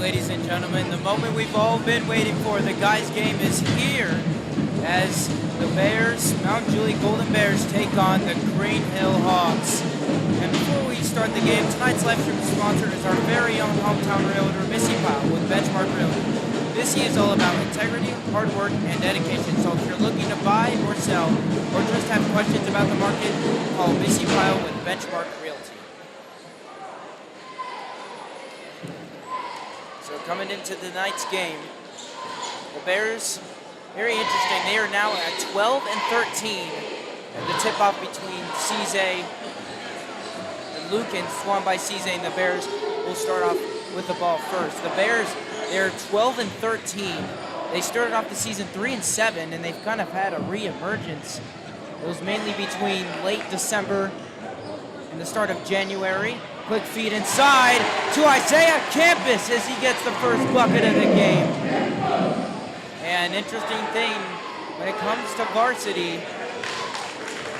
Ladies and gentlemen, the moment we've all been waiting for, the guys' game is here as the Bears, Mount Juliet Golden Bears, take on the Green Hill Hawks. And before we start the game, tonight's live stream sponsor is our very own hometown realtor, Missy Powell with Benchmark Realty. Missy is all about integrity, hard work, and dedication. So if you're looking to buy or sell, or just have questions about the market, call Missy Powell with Benchmark Realty. So coming into tonight's game, the Bears, very interesting. They are now at 12 and 13, and the tip-off between Cizé and Lucan, swung by Cizé, and the Bears will start off with the ball first. The Bears, they're 12 and 13. They started off the season 3 and 7, and they've kind of had a re-emergence. It was mainly between late December and the start of January. Quick feed inside to Isaiah Campus as he gets the first bucket of the game. And interesting thing, when it comes to varsity,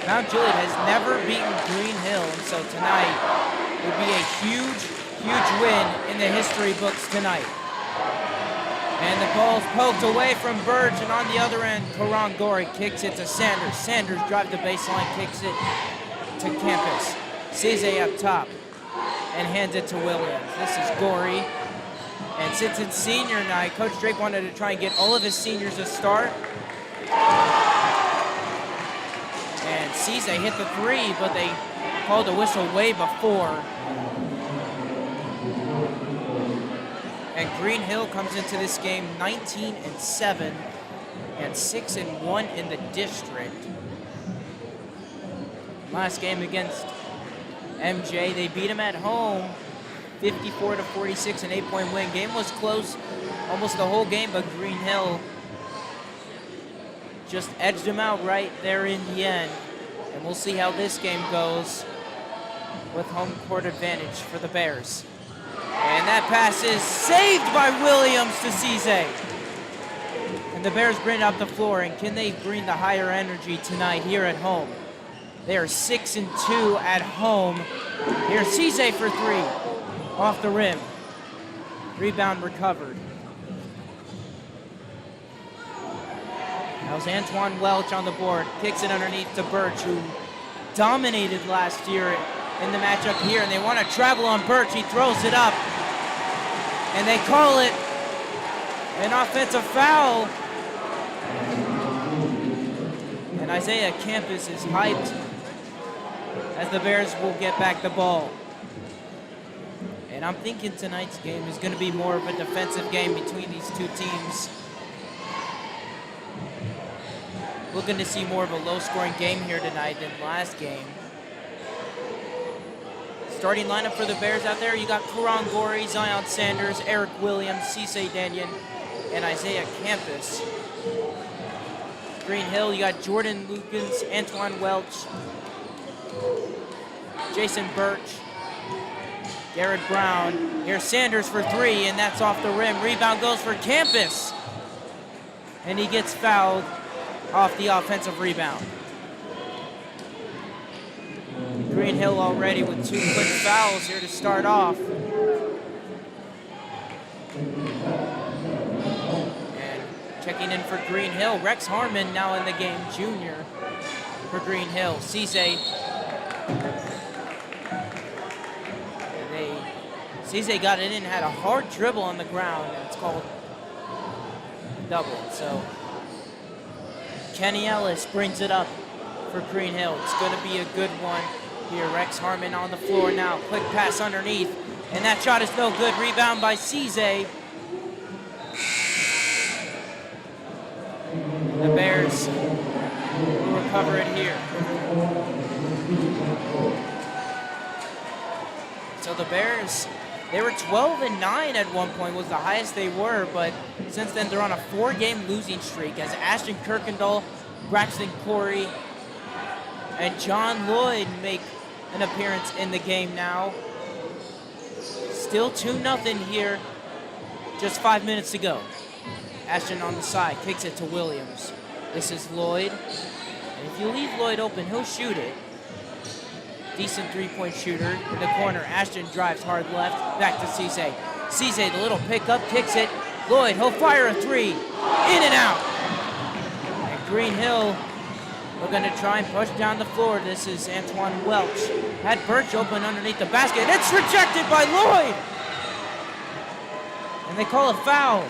Mount Juliet has never beaten Green Hill, and so tonight would be a huge, huge win in the history books tonight. And the ball's poked away from Burge, and on the other end, Karan Gori kicks it to Sanders. Sanders drives the baseline, kicks it to Campus. Cizé up top and hands it to Williams. This is Gori. And since it's senior night, Coach Drake wanted to try and get all of his seniors a start. And Cizé hit the three, but they called a whistle way before. And Green Hill comes into this game 19 and 7 and 6 and 1 in the district. Last game against MJ. They beat him at home, 54-46, an 8-point win. Game was close almost the whole game, but Green Hill just edged him out right there in the end. And we'll see how this game goes with home court advantage for the Bears. And that pass is saved by Williams to Cisse. And the Bears bring it up the floor, and can they bring the higher energy tonight here at home? They are 6-2 at home. Here's Cisse for three, off the rim. Rebound recovered. That was Antoine Welch on the board. Kicks it underneath to Birch, who dominated last year in the matchup here, and they want to travel on Birch. He throws it up, and they call it an offensive foul. And Isaiah Campus is hyped as the Bears will get back the ball. And I'm thinking tonight's game is going to be more of a defensive game between these two teams. Looking to see more of a low-scoring game here tonight than last game. Starting lineup for the Bears out there, you got Karan Gori, Zion Sanders, Eric Williams, Cisse Danyan, and Isaiah Campus. Green Hill, you got Jordan Lukens, Antoine Welch, Jason Birch, Garrett Brown. Here's Sanders for three, and that's off the rim. Rebound goes for Campus, and he gets fouled off the offensive rebound. Green Hill already with two quick fouls here to start off. And checking in for Green Hill, Rex Harmon now in the game, junior for Green Hill. Cisse. Cisse got it in, had a hard dribble on the ground, and it's called double. So Kenny Ellis brings it up for Green Hill. It's going to be a good one here. Rex Harmon on the floor now. Quick pass underneath, and that shot is no good. Rebound by Cisse. The Bears will recover it here. So the Bears, they were 12-9 at one point, was the highest they were, but since then they're on a 4-game losing streak as Ashton Kirkendall, Braxton Corey, and John Lloyd make an appearance in the game now. Still 2-0 here, just 5 minutes to go. Ashton on the side, kicks it to Williams. This is Lloyd, and if you leave Lloyd open, he'll shoot it. Decent three-point shooter in the corner. Ashton drives hard left, back to Cisse. Cisse, the little pickup, kicks it. Lloyd, he'll fire a three, in and out. And Green Hill, we're gonna try and push down the floor. This is Antoine Welch. Had Birch open underneath the basket. It's rejected by Lloyd. And they call a foul.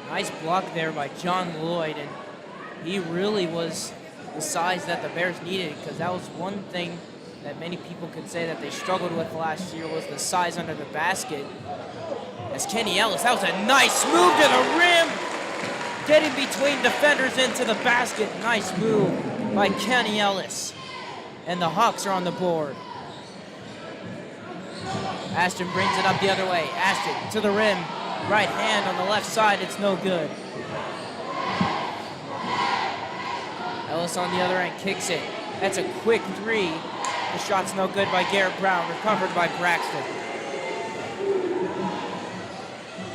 Nice block there by John Lloyd, and he really was the size that the Bears needed, because that was one thing that many people could say that they struggled with last year was the size under the basket. As Kenny Ellis, that was a nice move to the rim, getting between defenders into the basket. Nice move by Kenny Ellis, and the Hawks are on the board. Ashton brings it up the other way. Ashton to the rim. Right hand on the left side, it's no good. Ellis on the other end kicks it. That's a quick three. The shot's no good by Garrett Brown, recovered by Braxton.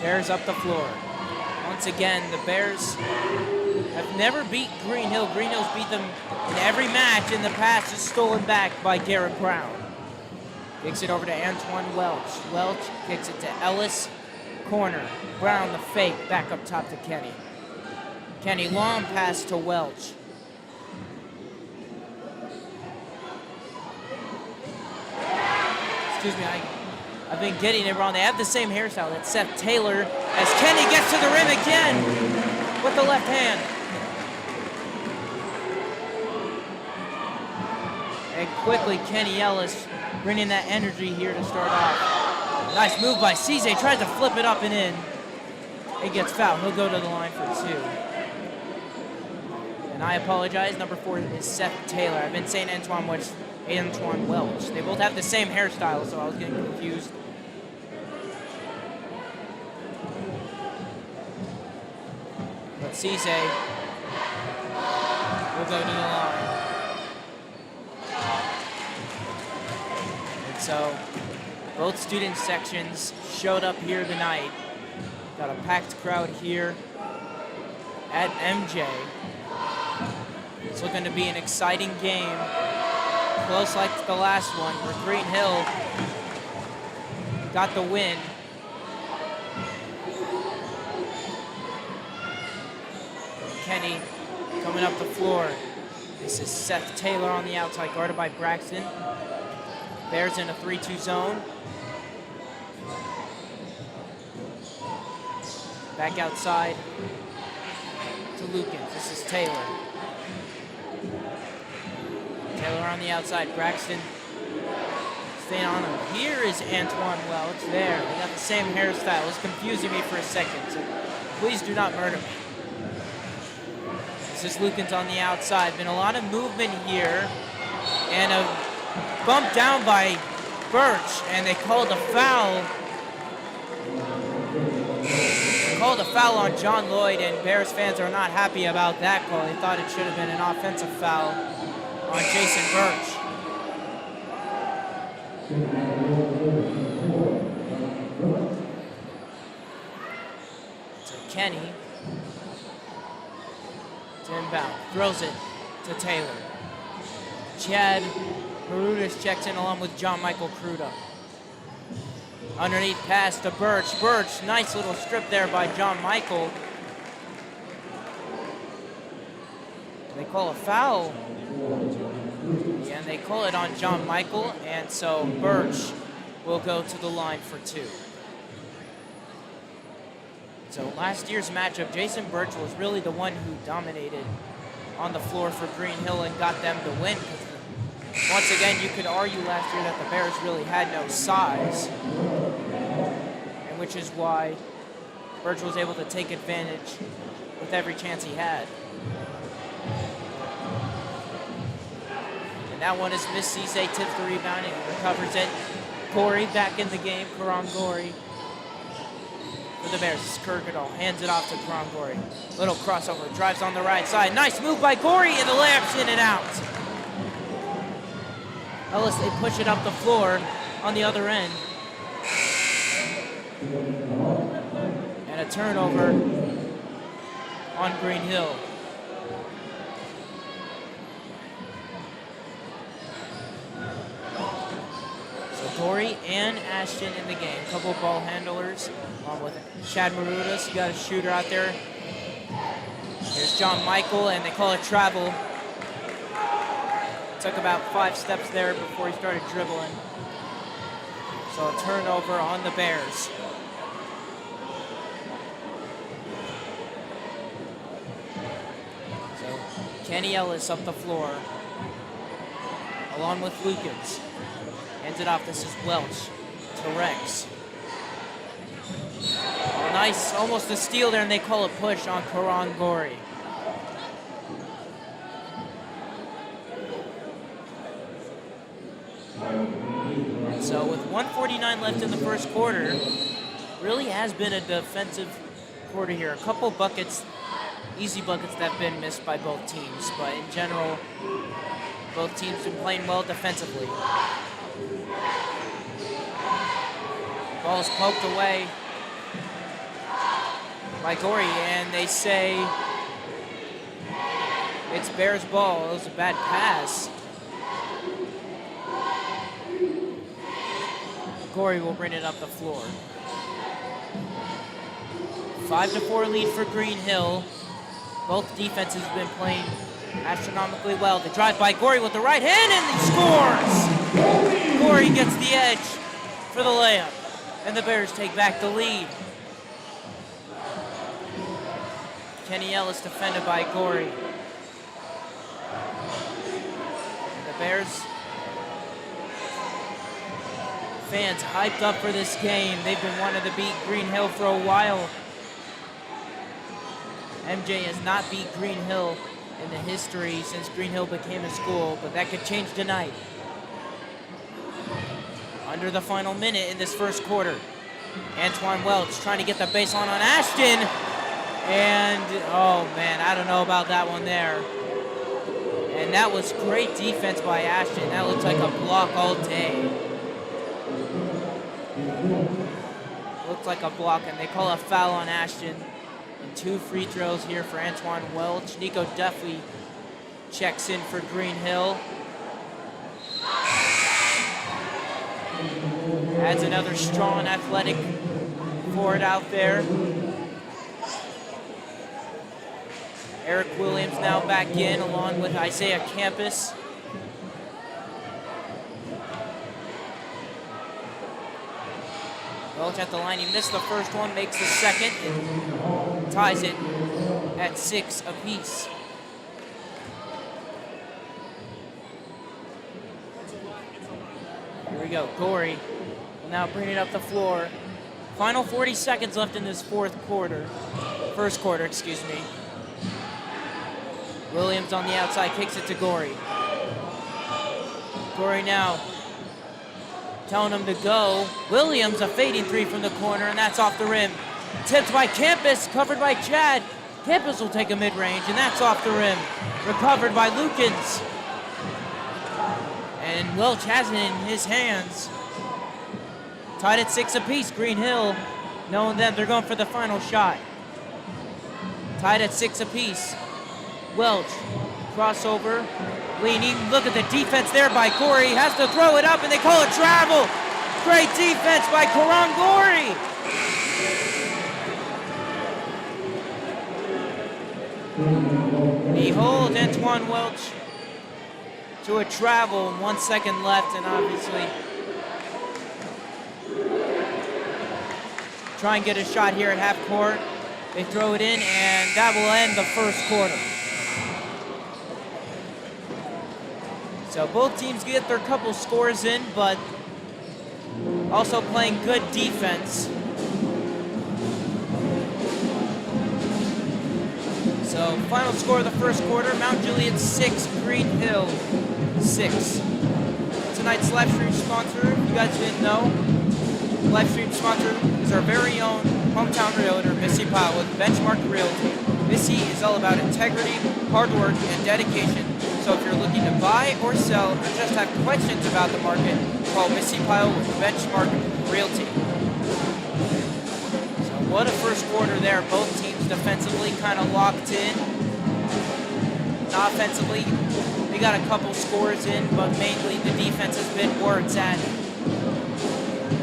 Bears up the floor. Once again, the Bears have never beat Green Hill. Green Hill's beat them in every match in the past, is stolen back by Garrett Brown. Kicks it over to Antoine Welch. Welch kicks it to Ellis. Corner, Brown the fake, back up top to Kenny. Kenny, long pass to Welch. Excuse me, I've been getting it wrong. They have the same hairstyle. It's Seth Taylor as Kenny gets to the rim again with the left hand. And quickly, Kenny Ellis bringing that energy here to start off. Nice move by Cisse, tries to flip it up and in. He gets fouled, he'll go to the line for two. And I apologize, number 4 is Seth Taylor. I've been saying Antoine Welch. They both have the same hairstyle, so I was getting confused. But Cisse will go to the line. And so both student sections showed up here tonight. Got a packed crowd here at MJ. It's looking to be an exciting game, close like the last one, where Green Hill got the win. Kenny coming up the floor. This is Seth Taylor on the outside, guarded by Braxton. Bears in a 3-2 zone. Back outside to Lukens. This is Taylor. Taylor on the outside. Braxton staying on him. Here is Antoine Welch. There. They got the same hairstyle. It was confusing me for a second, so please do not murder me. This is Lukens on the outside. Been a lot of movement here. And a bump down by Birch. And they called a foul. Called a foul on John Lloyd, and Bears fans are not happy about that call. They thought it should have been an offensive foul on Jason Birch. So Kenny to inbound, throws it to Taylor. Chad Marudas checks in along with John Michael Cruda. Underneath pass to Birch. Birch, nice little strip there by John Michael. They call a foul. Yeah, and they call it on John Michael, and so Birch will go to the line for 2. So last year's matchup, Jason Birch was really the one who dominated on the floor for Green Hill and got them to win. Once again, you could argue last year that the Bears really had no size, and which is why Birch was able to take advantage with every chance he had. And that one is Miss Cisse, tips the rebound and recovers it. Corey back in the game, Karan Gori for the Bears. This is Kirkendall, hands it off to Karan Gori. Little crossover, drives on the right side. Nice move by Gori, and the layup's in and out. Ellis, they push it up the floor on the other end. And a turnover on Green Hill. So Dory and Ashton in the game. Couple ball handlers along with Chad Marudas. You got a shooter out there. Here's John Michael, and they call it travel. Took about 5 steps there before he started dribbling. So a turnover on the Bears. So Kenny Ellis up the floor, along with Lukens. Hands it off. This is Welch to Rex. Oh, nice, almost a steal there, and they call a push on Karan Gori. So with 1:49 left in the first quarter, really has been a defensive quarter here. A couple buckets, easy buckets that have been missed by both teams, but in general, both teams have been playing well defensively. Ball's poked away by Gori, and they say it's Bears ball. It was a bad pass. Gori will bring it up the floor. 5-4 lead for Green Hill. Both defenses have been playing astronomically well. The drive by Gori with the right hand, and he scores! Gori gets the edge for the layup, and the Bears take back the lead. Kenny Ellis defended by Gori. And the Bears fans hyped up for this game. They've been wanting to beat Green Hill for a while. MJ has not beat Green Hill in the history since Green Hill became a school, but that could change tonight. Under the final minute in this first quarter. Antoine Welch trying to get the baseline on Ashton. And, oh man, I don't know about that one there. And that was great defense by Ashton. That looks like a block all day. Looks like a block, and they call a foul on Ashton. And 2 free throws here for Antoine Welch. Nico Duffy checks in for Green Hill. Adds another strong, athletic forward out there. Eric Williams now back in, along with Isaiah Campus. Welch at the line. He missed the first one, makes the second, and ties it at 6 apiece. Here we go. Gorey will now bring it up the floor. Final 40 seconds left in this first quarter, excuse me. Williams on the outside, kicks it to Gorey. Gorey now telling him to go. Williams, a fading 3 from the corner, and that's off the rim. Tipped by Campus, covered by Chad. Campus will take a mid-range, and that's off the rim. Recovered by Lukens. And Welch has it in his hands. Tied at 6 apiece. Green Hill, knowing them, they're going for the final shot. Tied at 6 apiece. Welch, crossover, leaning. Look at the defense there by Gorey. Has to throw it up, and they call it travel. Great defense by Karan Gorey. And he holds Antoine Welch to a travel. 1 second left, and obviously try and get a shot here at half court. They throw it in, and that will end the first quarter. So both teams get their couple scores in, but also playing good defense. So final score of the first quarter, Mount Juliet 6, Green Hill 6. Tonight's live stream sponsor, if you guys didn't know, live stream sponsor is our very own hometown realtor, Missy Powell with Benchmark Realty. Missy is all about integrity, hard work, and dedication. So if you're looking to buy or sell or just have questions about the market, call Missy Pyle with Benchmark Realty. So what a first quarter there. Both teams defensively kind of locked in. And offensively, we got a couple scores in, but mainly the defense has been worked at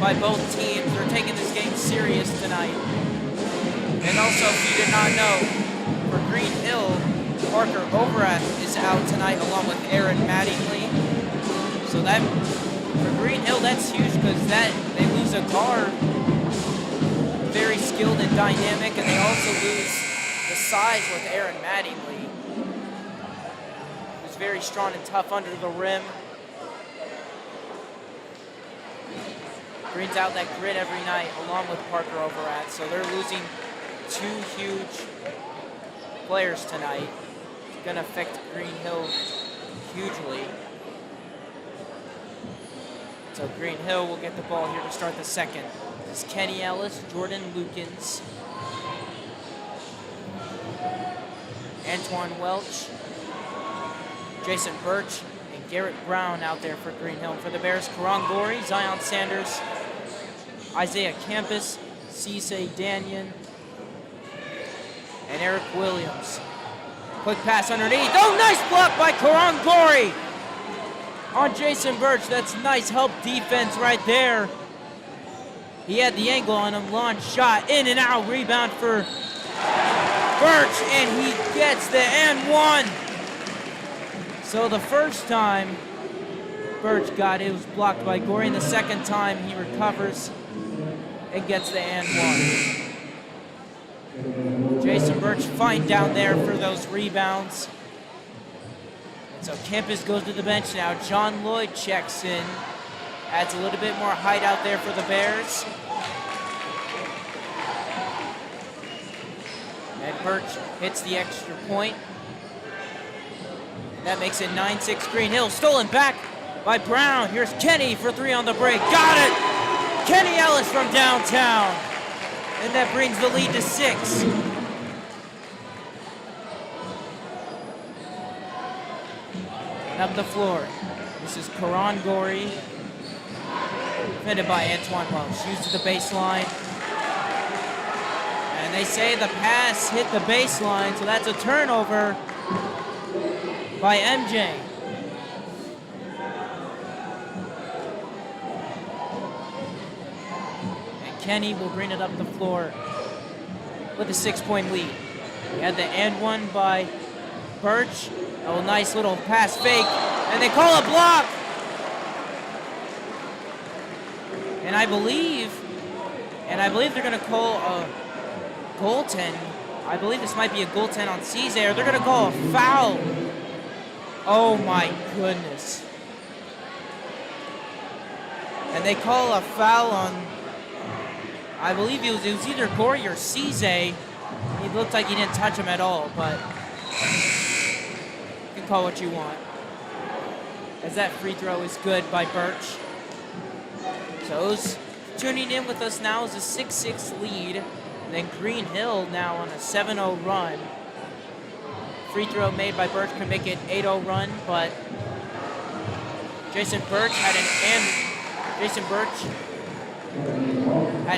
by both teams. They're taking this game serious tonight. And also, if you did not know, for Green Hill, Parker Overath is out tonight along with Aaron Mattingly. So that, for Green Hill, that's huge because they lose a guard, very skilled and dynamic, and they also lose the size with Aaron Mattingly, who's very strong and tough under the rim. Brings out that grit every night along with Parker Overath. So they're losing 2 huge players tonight. It's going to affect Green Hill hugely. So Green Hill will get the ball here to start the second. This is Kenny Ellis, Jordan Lukens, Antoine Welch, Jason Birch, and Garrett Brown out there for Green Hill. For the Bears, Karan Gorey, Zion Sanders, Isaiah Campus, Cisse Danyon, and Eric Williams. Quick pass underneath. Oh, nice block by Karan Gorey on Jason Birch. That's nice help defense right there. He had the angle on him. Launch shot, in and out, rebound for Birch, and he gets the and one. So the first time Birch got it was blocked by Gorey, and the second time he recovers and gets the and one. Jason Birch fine down there for those rebounds. And so Campus goes to the bench now. John Lloyd checks in. Adds a little bit more height out there for the Bears. And Birch hits the extra point. That makes it 9-6 Green Hill. Stolen back by Brown. Here's Kenny for 3 on the break. Got it! Kenny Ellis from downtown. And that brings the lead to 6. And up the floor. This is Karan Gori. Defended by Antoine Welch. Used to the baseline. And they say the pass hit the baseline, so that's a turnover by MJ. And Kenny will bring it up the floor with a 6-point lead. We had the and one by Birch. Oh, nice little pass fake. And they call a block. And I believe they're going to call a goaltend. I believe this might be a goaltend on Cesar. They're going to call a foul. Oh my goodness. And they call a foul on, I believe it was either Gori or Cesar. He looked like he didn't touch him at all, but you can call what you want. As that free throw is good by Birch. So those tuning in with us now is a 6-6 lead. And then Green Hill now on a 7-0 run. Free throw made by Birch can make it 8-0 run, but Jason Birch had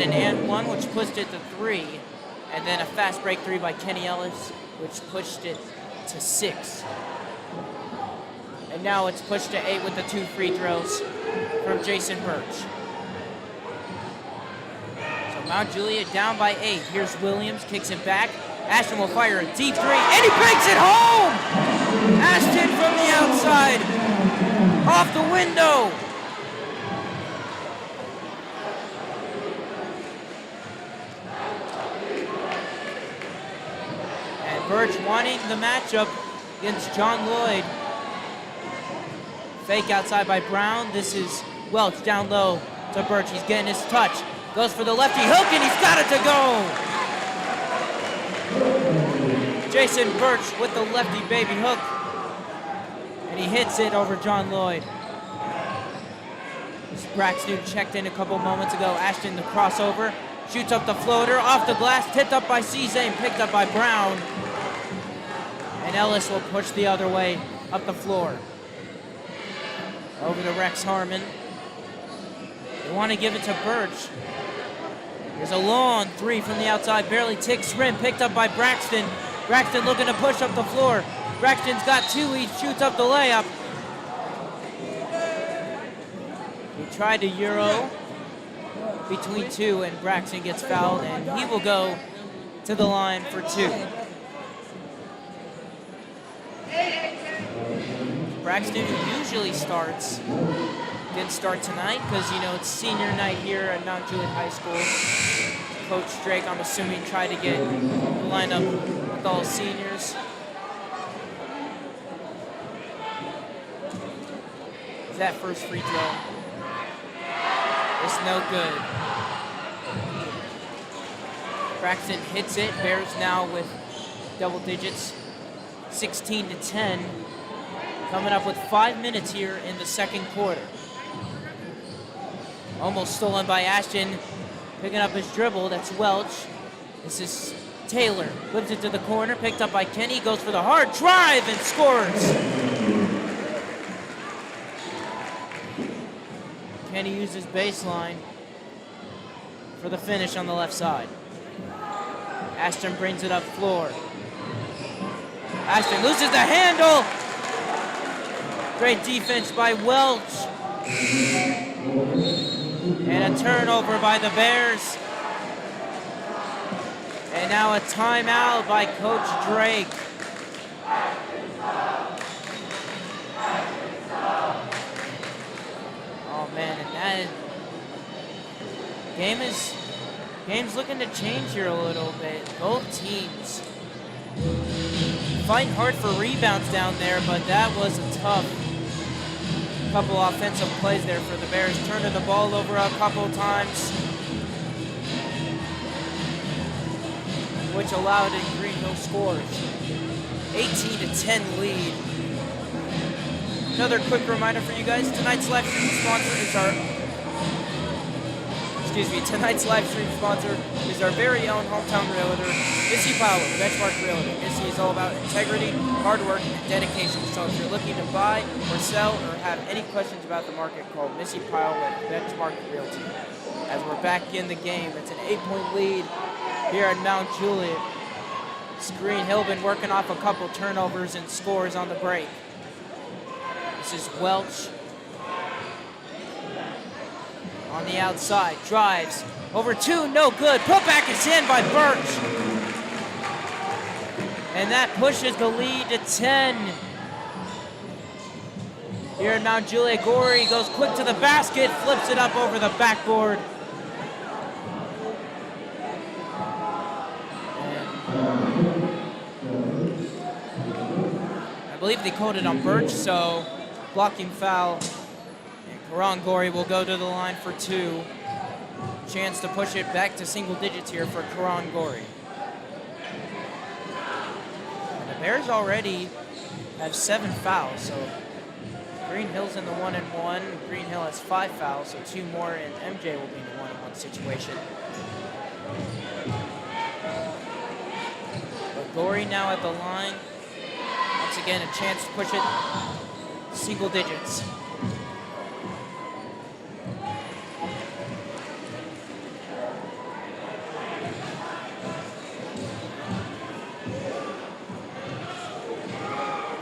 an and one, which pushed it to 3, and then a fast break 3 by Kenny Ellis, which pushed it to 6. And now it's pushed to 8 with the 2 free throws from Jason Birch. Mount Juliet down by 8. Here's Williams, kicks it back. Ashton will fire a deep 3, and he banks it home! Ashton from the outside, off the window. And Birch wanting the matchup against John Lloyd. Fake outside by Brown. This is Welch down low to Birch. He's getting his touch. Goes for the lefty hook, and he's got it to go. Jason Birch with the lefty baby hook. And he hits it over John Lloyd. This Braxton checked in a couple moments ago. Ashton the crossover. Shoots up the floater, off the glass, tipped up by Cesar and picked up by Brown. And Ellis will push the other way up the floor. Over to Rex Harmon. They want to give it to Birch. There's a long 3 from the outside, barely ticks rim, picked up by Braxton. Braxton looking to push up the floor. Braxton's got 2, he shoots up the layup. He tried to Euro between 2, and Braxton gets fouled, and he will go to the line for 2. Braxton, who usually starts, didn't start tonight because, you know, it's senior night here at Mount Juliet High School. Coach Drake, I'm assuming, tried to get the lineup with all seniors. That first free throw is no good. Braxton hits it. Bears now with double digits, 16-10. Coming up with 5 minutes here in the second quarter. Almost stolen by Ashton. Picking up his dribble, that's Welch. This is Taylor. Whips it to the corner, picked up by Kenny. Goes for the hard drive and scores. Kenny uses baseline for the finish on the left side. Ashton brings it up floor. Ashton loses the handle. Great defense by Welch. And a turnover by the Bears. And now a timeout by Coach Drake. Oh man, and that game's looking to change here a little bit. Both teams fighting hard for rebounds down there, but that was a tough couple offensive plays there for the Bears, turning the ball over a couple times, which allowed in Green Hill scores. 18-10 lead. Another quick reminder for you guys, tonight's live stream sponsor is our very own hometown realtor, Missy Powell, Benchmark Realty. Missy is all about integrity, hard work, and dedication. So if you're looking to buy or sell or have any questions about the market, call Missy Powell with Benchmark Realty. As we're back in the game, it's an 8-point lead here at Mount Juliet. Green Hill been working off a couple turnovers and scores on the break. This is Welch on the outside, drives over 2, no good. Putback is in by Birch. And that pushes the lead to 10. Here at Mount Juliet, Gorey goes quick to the basket, flips it up over the backboard. I believe they called it on Birch, so blocking foul. And Karan Gorey will go to the line for 2. Chance to push it back to single digits here for Karan Gorey. And the Bears already have 7 fouls, so Green Hill's in the 1-and-1. Green Hill has 5 fouls, so 2 more, and MJ will be in the 1-and-1 situation. But Gorey now at the line. Once again, a chance to push it single digits.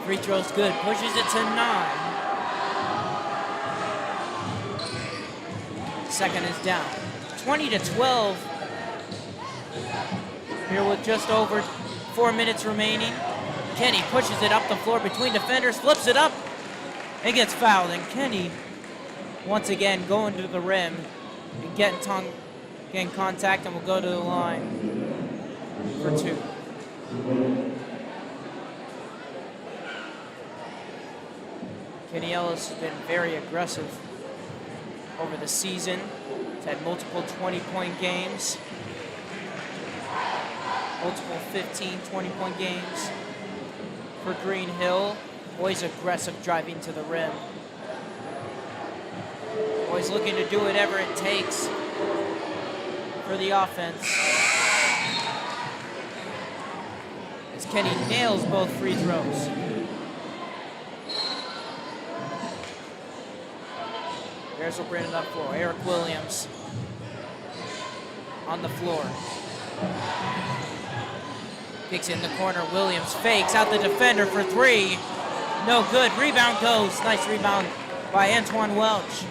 Free throw's good, pushes it to 9. Second is down. 20-12. Here with just over 4 minutes remaining. Kenny pushes it up the floor between defenders, flips it up, and gets fouled. And Kenny, once again, going to the rim and getting contact, and will go to the line for 2. Kenny Ellis has been very aggressive over the season. He's had multiple 20-point games, multiple 15, 20-point games for Green Hill. Always aggressive driving to the rim. Always looking to do whatever it takes for the offense. As Kenny nails both free throws. Bears will bring it up floor. Eric Williams on the floor. Kicks in the corner. Williams fakes out the defender for 3. No good. Rebound goes. Nice rebound by Antoine Welch.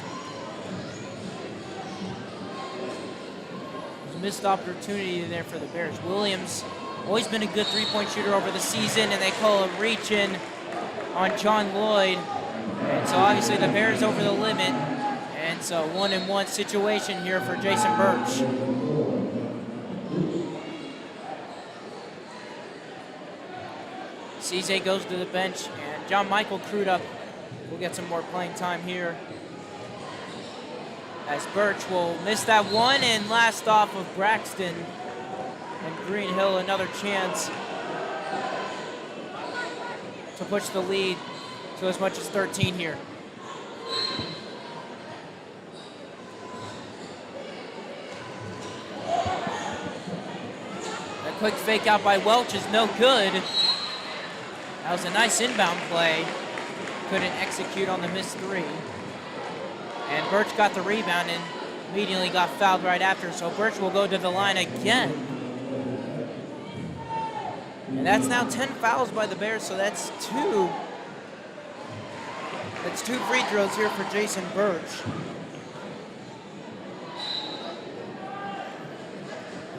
There's a missed opportunity there for the Bears. Williams always been a good 3-point shooter over the season, and they call a reach in on John Lloyd. And so obviously the Bears over the limit. And so 1-and-1 situation here for Jason Birch. CJ goes to the bench, and John Michael Crudup will get some more playing time here. As Birch will miss that one, and last off of Braxton. And Green Hill another chance to push the lead to as much as 13 here. Quick fake out by Welch is no good. That was a nice inbound play. Couldn't execute on the missed 3. And Birch got the rebound and immediately got fouled right after. So Birch will go to the line again. And that's now 10 fouls by the Bears, so that's 2. That's 2 free throws here for Jason Birch.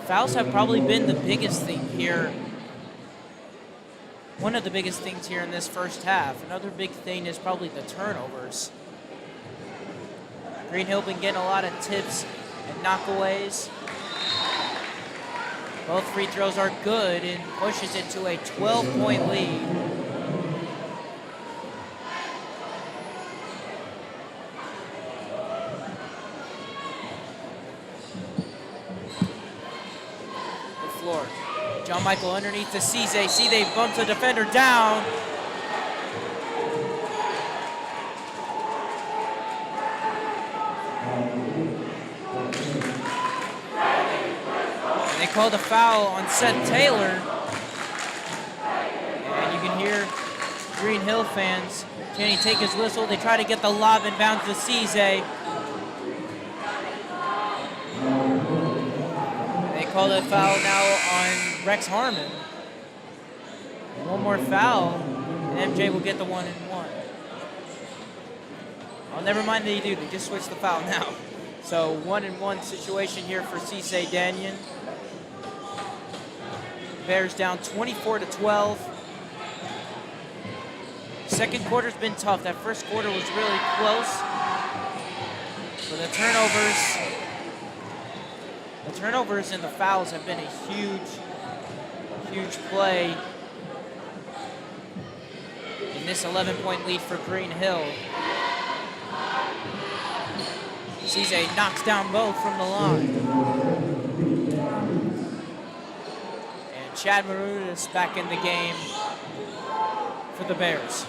Fouls have probably been the biggest thing here. One of the biggest things here in this first half. Another big thing is probably the turnovers. Green Hill been getting a lot of tips and knockaways. Both free throws are good and pushes it to a 12-point lead. John Michael underneath to Cisse. Cisse bumps the defender down. called a foul on Seth Taylor. And you can hear Green Hill fans. Can he take his whistle? They try to get the lob inbounds to Cisse. They call a foul now on Rex Harmon. One more foul, and MJ will get the 1-and-1. Oh, never mind they do. They just switched the foul now. So 1-and-1 situation here for Cisse Danyon. Bears down 24-12. Second quarter's been tough. That first quarter was really close. For the turnovers and the fouls have been a huge play in this 11-point lead for Green Hill. Cisse knocks down both from the line. And Chad Marudas back in the game for the Bears.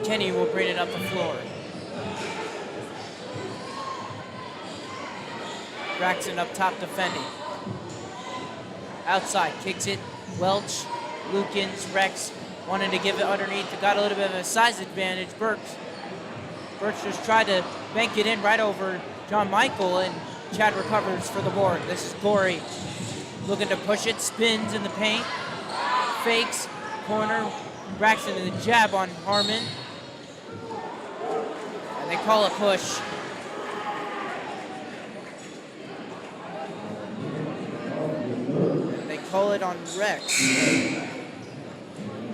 Kenny will bring it up the floor. Braxton up top defending. Outside, kicks it. Welch, Lukens, Rex wanted to give it underneath. Got a little bit of a size advantage. Birch just tried to bank it in right over John Michael, and Chad recovers for the board. This is Gorey looking to push it. Spins in the paint. Fakes. Corner. Braxton and the jab on Harmon. And they call a push. Call it on Rex.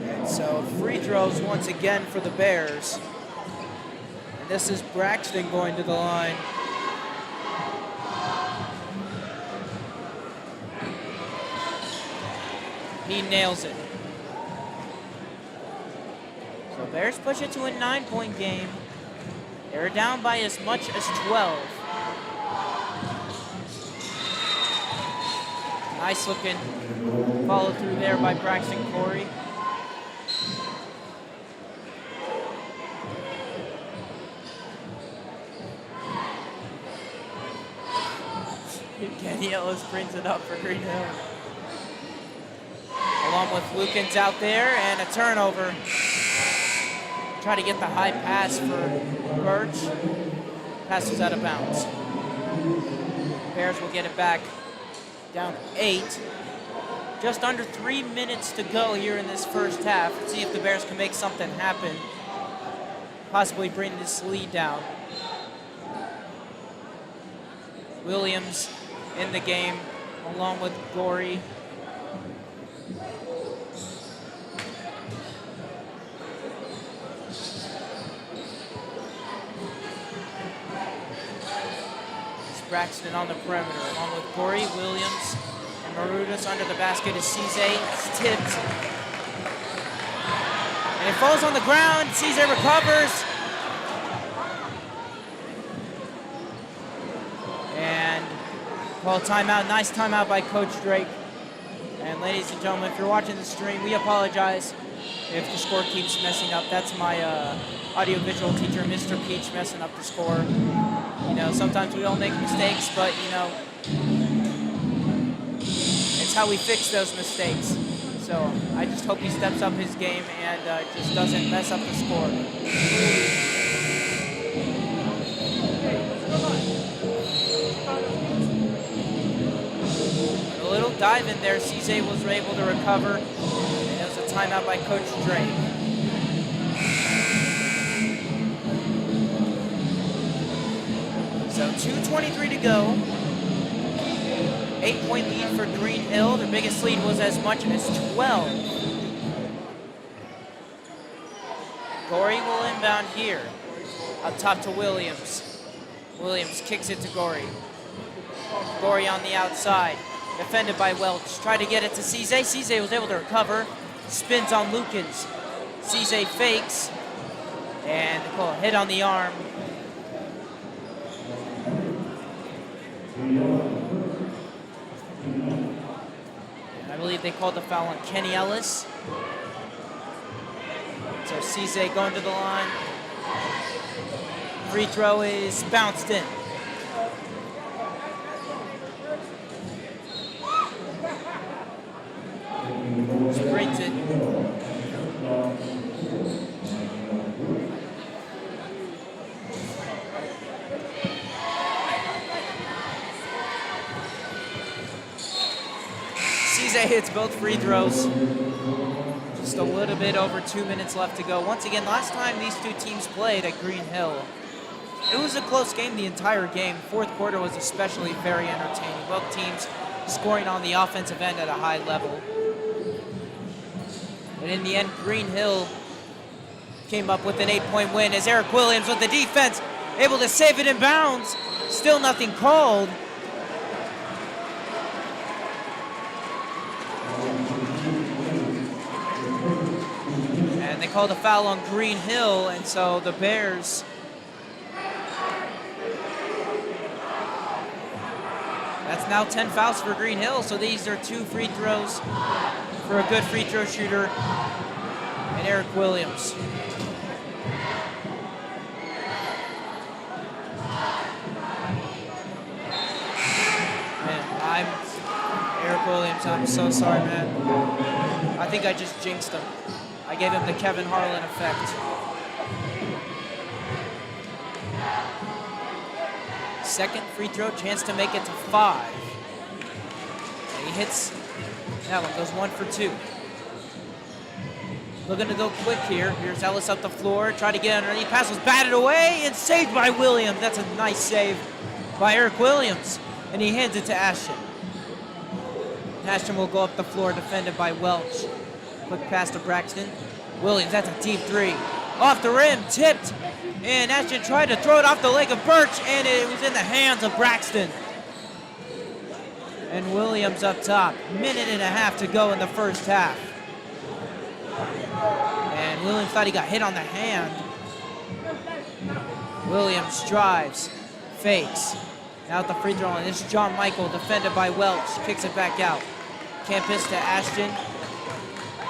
And so free throws once again for the Bears. And this is Braxton going to the line. He nails it. So Bears push it to a 9-point game. They're down by as much as 12. Nice looking follow through there by Braxton Corey. Kenny Ellis brings it up for Green Hill. Along with Lukens out there, and a turnover. Try to get the high pass for Birch. Pass was out of bounds. Bears will get it back. Down 8. Just under 3 minutes to go here in this first half. Let's see if the Bears can make something happen. Possibly bring this lead down. Williams in the game along with Gorey. Braxton on the perimeter, along with Corey, Williams, and Marudas under the basket is Cisse. It's tipped. And it falls on the ground. Cisse recovers. And call timeout. Nice timeout by Coach Drake. And ladies and gentlemen, if you're watching the stream, we apologize if the score keeps messing up. That's my audiovisual teacher, Mr. Peach, messing up the score. You know, sometimes we all make mistakes, but, you know, it's how we fix those mistakes. So I just hope he steps up his game and just doesn't mess up the score. A little dive in there. Cisse was able to recover. And it was a timeout by Coach Drake. So 2:23 to go. 8-point lead for Green Hill. Their biggest lead was as much as 12. Gorey will inbound here. Up top to Williams. Williams kicks it to Gorey. Gorey on the outside. Defended by Welch. Tried to get it to Cisse. Cisse was able to recover. Spins on Lukens. Cisse fakes. And a hit on the arm. I believe they called the foul on Kenny Ellis. So Cisse going to the line. Free throw is bounced in. CJ hits both free throws. Just a little bit over 2 minutes left to go. Once again, last time these two teams played at Green Hill, it was a close game the entire game. Fourth quarter was especially very entertaining. Both teams scoring on the offensive end at a high level. And in the end, Green Hill came up with an 8-point win as Eric Williams with the defense, able to save it in bounds. Still nothing called. And they called a foul on Green Hill, and so the Bears that's now 10 fouls for Green Hill, so these are 2 free throws for a good free throw shooter and Eric Williams. Man, Eric Williams, I'm so sorry, man. I think I just jinxed him. I gave him the Kevin Harlan effect. Second free throw, chance to make it to 5. And he hits, that one goes 1 for 2. Looking to go quick here. Here's Ellis up the floor, try to get underneath, pass was batted away and saved by Williams. That's a nice save by Eric Williams. And he hands it to Ashton. Ashton will go up the floor, defended by Welch. Quick pass to Braxton. Williams, that's a deep 3. Off the rim, tipped. And Ashton tried to throw it off the leg of Birch, and it was in the hands of Braxton. And Williams up top. 1.5 minutes to go in the first half. And Williams thought he got hit on the hand. Williams drives, fakes. Now at the free throw line, this is John Michael, defended by Welch. Kicks it back out. Campus to Ashton.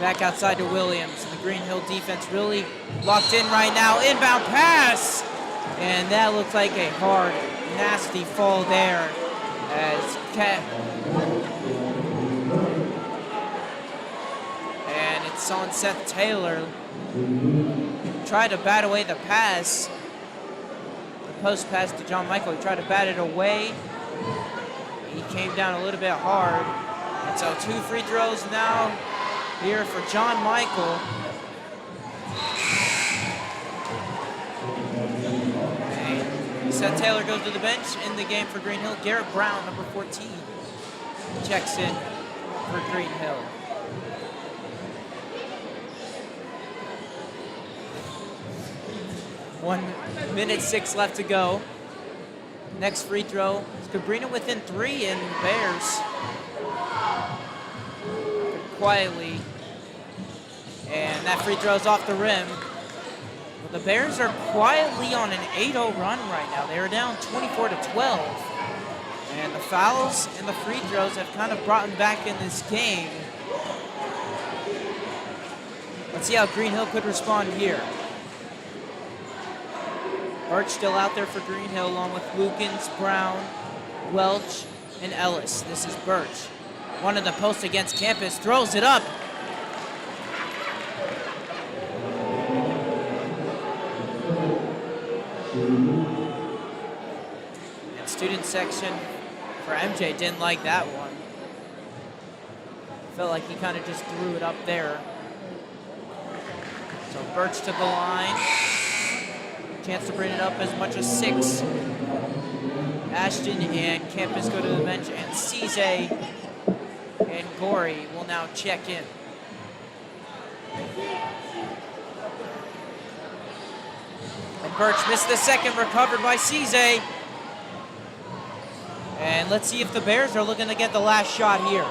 Back outside to Williams. And the Green Hill defense really locked in right now. Inbound pass! And that looks like a hard, nasty fall there. And it's on Seth Taylor. Tried to bat away the pass. The post pass to John Michael. He tried to bat it away. He came down a little bit hard. And so 2 free throws now here for John Michael. And Seth Taylor goes to the bench. In the game for Green Hill, Garrett Brown, number 14, checks in for Green Hill. One minute 6 left to go. Next free throw. Cabrini within 3, and Bears quietly. And that free throw's off the rim. Well, the Bears are quietly on an 8-0 run right now. They are down 24-12. And the fouls and the free throws have kind of brought them back in this game. Let's see how Green Hill could respond here. Birch still out there for Green Hill, along with Lukens, Brown, Welch, and Ellis. This is Birch. One in the post against Campus, throws it up. And student section for MJ didn't like that one. Felt like he kind of just threw it up there. So Birch to the line. Chance to bring it up as much as 6. Ashton and Campus go to the bench, and Cisse and Gorey will now check in. And Birch missed the second, recovered by Cisse. And let's see if the Bears are looking to get the last shot here.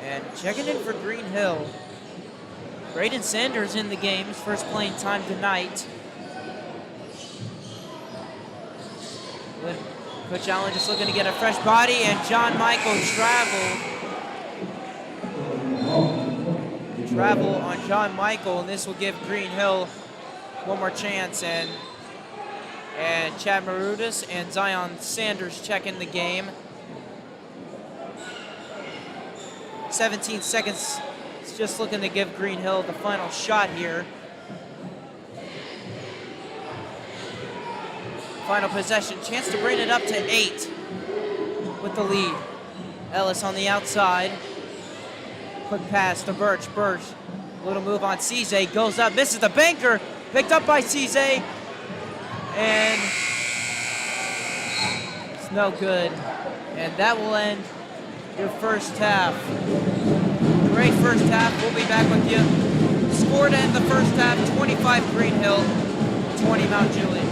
And checking in for Green Hill, Braden Sanders in the game, his first playing time tonight. Coach Allen just looking to get a fresh body, and John Michael travel on John Michael, and this will give Green Hill one more chance. And Chad Marudis and Zion Sanders check in the game. 17 seconds. It's just looking to give Green Hill the final shot here. Final possession, chance to bring it up to 8 with the lead. Ellis on the outside. Quick pass to Birch. Birch, little move on Cisse, goes up, misses the banker. Picked up by Cisse. And it's no good. And that will end your first half. Great first half. We'll be back with you. Score to end the first half, 25 Green Hill, 20 Mount Juliet.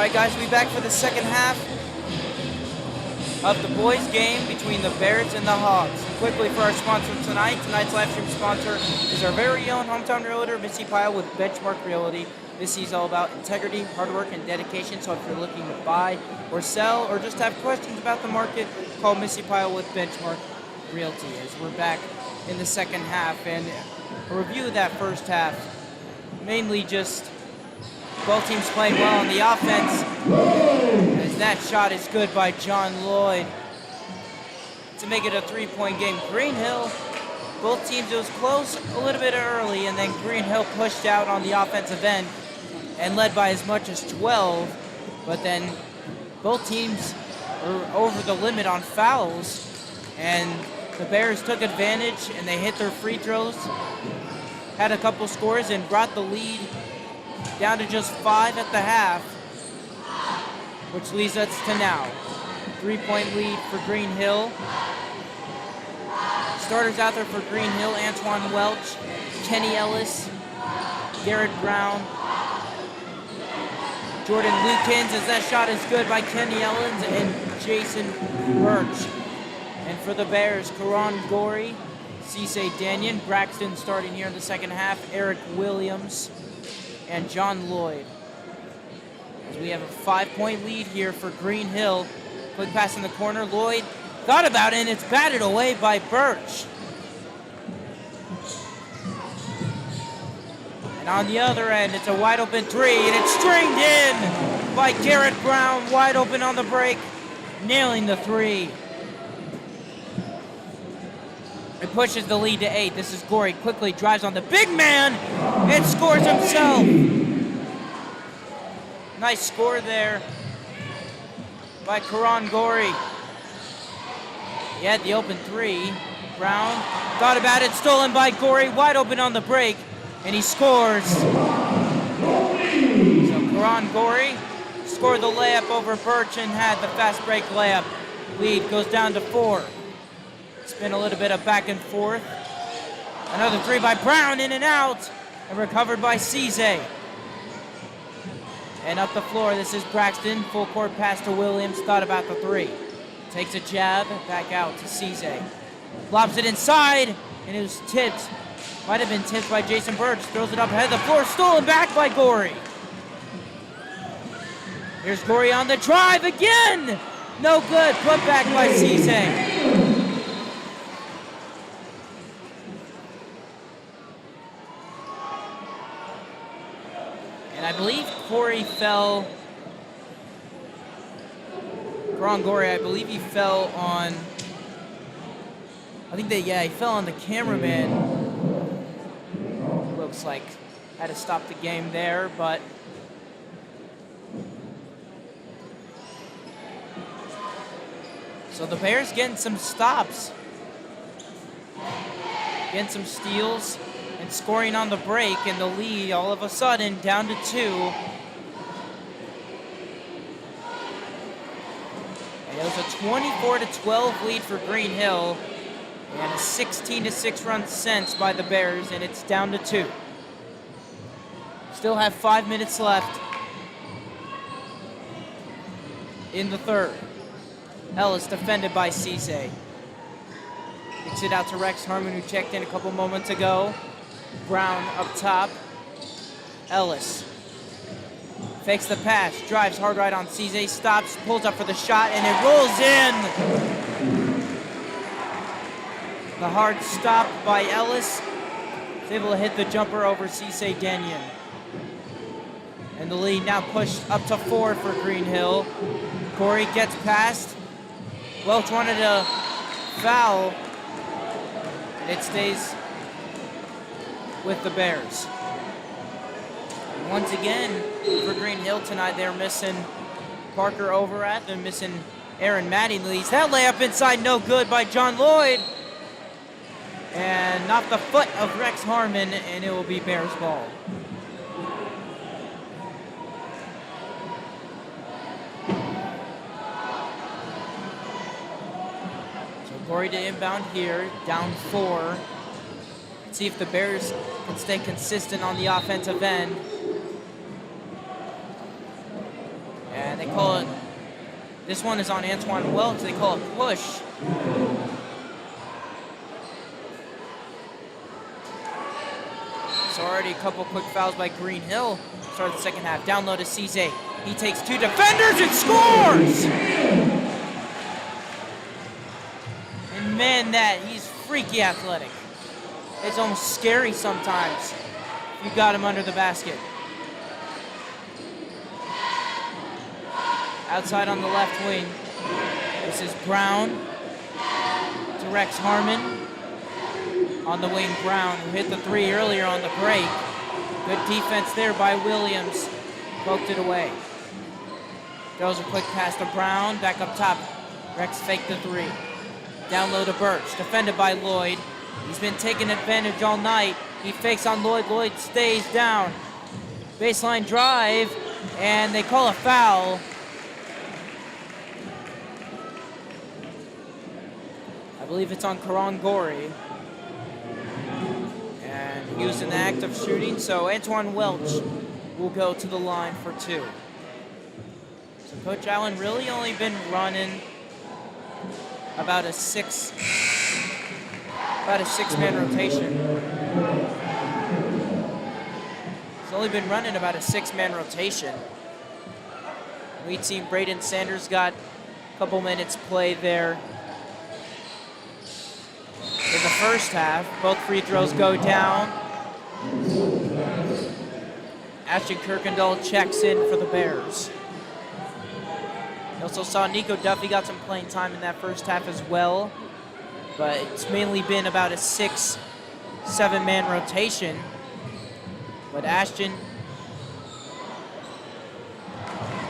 right, guys, we'll be back for the second half of the boys' game between the Bears and the Hogs. Quickly for our sponsor tonight. Tonight's live stream sponsor is our very own hometown realtor, Missy Pyle with Benchmark Realty. Missy's all about integrity, hard work, and dedication. So if you're looking to buy or sell or just have questions about the market, call Missy Pyle with Benchmark Realty. As we're back in the second half, and a review of that first half, mainly just both teams playing well on the offense, as that shot is good by John Lloyd to make it a three-point game. Green Hill, both teams, it was close a little bit early, and then Green Hill pushed out on the offensive end and led by as much as 12, but then both teams were over the limit on fouls, and the Bears took advantage and they hit their free throws, had a couple scores, and brought the lead down to just 5 at the half, which leads us to now. 3-point lead for Green Hill. Starters out there for Green Hill: Antoine Welch, Kenny Ellis, Garrett Brown, Jordan Lukens, as that shot is good by Kenny Ellis, and Jason Birch. And for the Bears, Karan Gorey, Cisse Danyon, Braxton starting here in the second half, Eric Williams, and John Lloyd. As we have a 5-point lead here for Green Hill. Quick pass in the corner. Lloyd thought about it, and it's batted away by Birch. And on the other end, it's a wide open three, and it's stringed in by Garrett Brown, wide open on the break, nailing the three. It pushes the lead to 8. This is Gorey, quickly drives on the big man and scores himself. Nice score there by Karan Gorey. He had the open three. Brown thought about it, stolen by Gorey, wide open on the break, and he scores. So Karan Gorey scored the layup over Birch and had the fast break layup. Lead goes down to 4. It's been a little bit of back and forth. Another three by Brown, in and out, and recovered by Cisse. And up the floor, this is Braxton. Full court pass to Williams, thought about the three. Takes a jab, back out to Cisse. Lobs it inside, and it was tipped. Might have been tipped by Jason Birch. Throws it up ahead of the floor, stolen back by Gorey. Here's Gorey on the drive again. No good, put back by Cisse. And I believe Karan Gorey, I believe he fell on, he fell on the cameraman. Looks like had to stop the game there, but so the Bears getting some stops, getting some steals, and scoring on the break, and the lead all of a sudden down to 2. And it was a 24-12 lead for Green Hill, and a 16-6 run since by the Bears, and it's down to 2. Still have 5 minutes left in the third. Ellis defended by Cisse. Kicks it out to Rex Harmon, who checked in a couple moments ago. Brown up top. Ellis fakes the pass, drives hard right on Cisse, stops, pulls up for the shot, and it rolls in. The hard stop by Ellis. He's able to hit the jumper over Cisse Danyon. And the lead now pushed up to 4 for Green Hill. Gorey gets past. Welch wanted a foul. It stays with the Bears. Once again, for Green Hill tonight, they're missing Parker Overath. They're missing Aaron Mattingly. That layup inside, no good by John Lloyd. And off the foot of Rex Harmon, and it will be Bears ball. So Gorey to inbound here, down 4. See if the Bears can stay consistent on the offensive end. This one is on Antoine Welch. They call it push. It's already a couple quick fouls by Green Hill. Start the second half. Down low to Cisse. He takes 2 defenders and scores! And man, he's freaky athletic. It's almost scary sometimes if you got him under the basket. Outside on the left wing. This is Brown. Directs Harmon. On the wing, Brown, who hit the 3 earlier on the break. Good defense there by Williams. Poked it away. Throws a quick pass to Brown. Back up top. Rex faked the 3. Down low to Birch. Defended by Lloyd. He's been taking advantage all night. He fakes on Lloyd. Lloyd stays down. Baseline drive. And they call a foul. I believe it's on Karan Gori. And he was in the act of shooting, so Antoine Welch will go to the line for 2. So Coach Allen really only been running about a 6-man rotation. He's only been running about a 6-man rotation. We'd seen Braden Sanders got a couple minutes played there in the first half. Both free throws go down. Ashton Kirkendall checks in for the Bears. You also saw Nico Duffy got some playing time in that first half as well, but it's mainly been about a 6-7-man rotation. But Ashton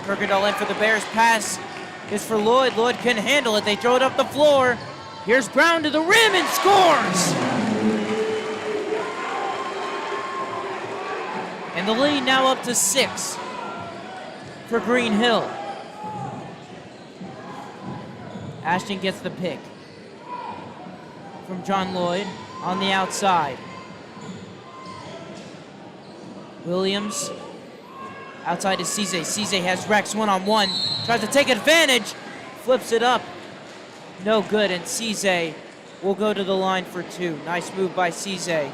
Kirkendall in for the Bears. Pass is for Lloyd. Lloyd couldn't handle it. They throw it up the floor. Here's Brown to the rim and scores! And the lead now up to 6 for Green Hill. Ashton gets the pick from John Lloyd on the outside. Williams outside to Cisse. Cisse has Rex one-on-one. Tries to take advantage. Flips it up. No good, and Cisse will go to the line for 2. Nice move by Cisse.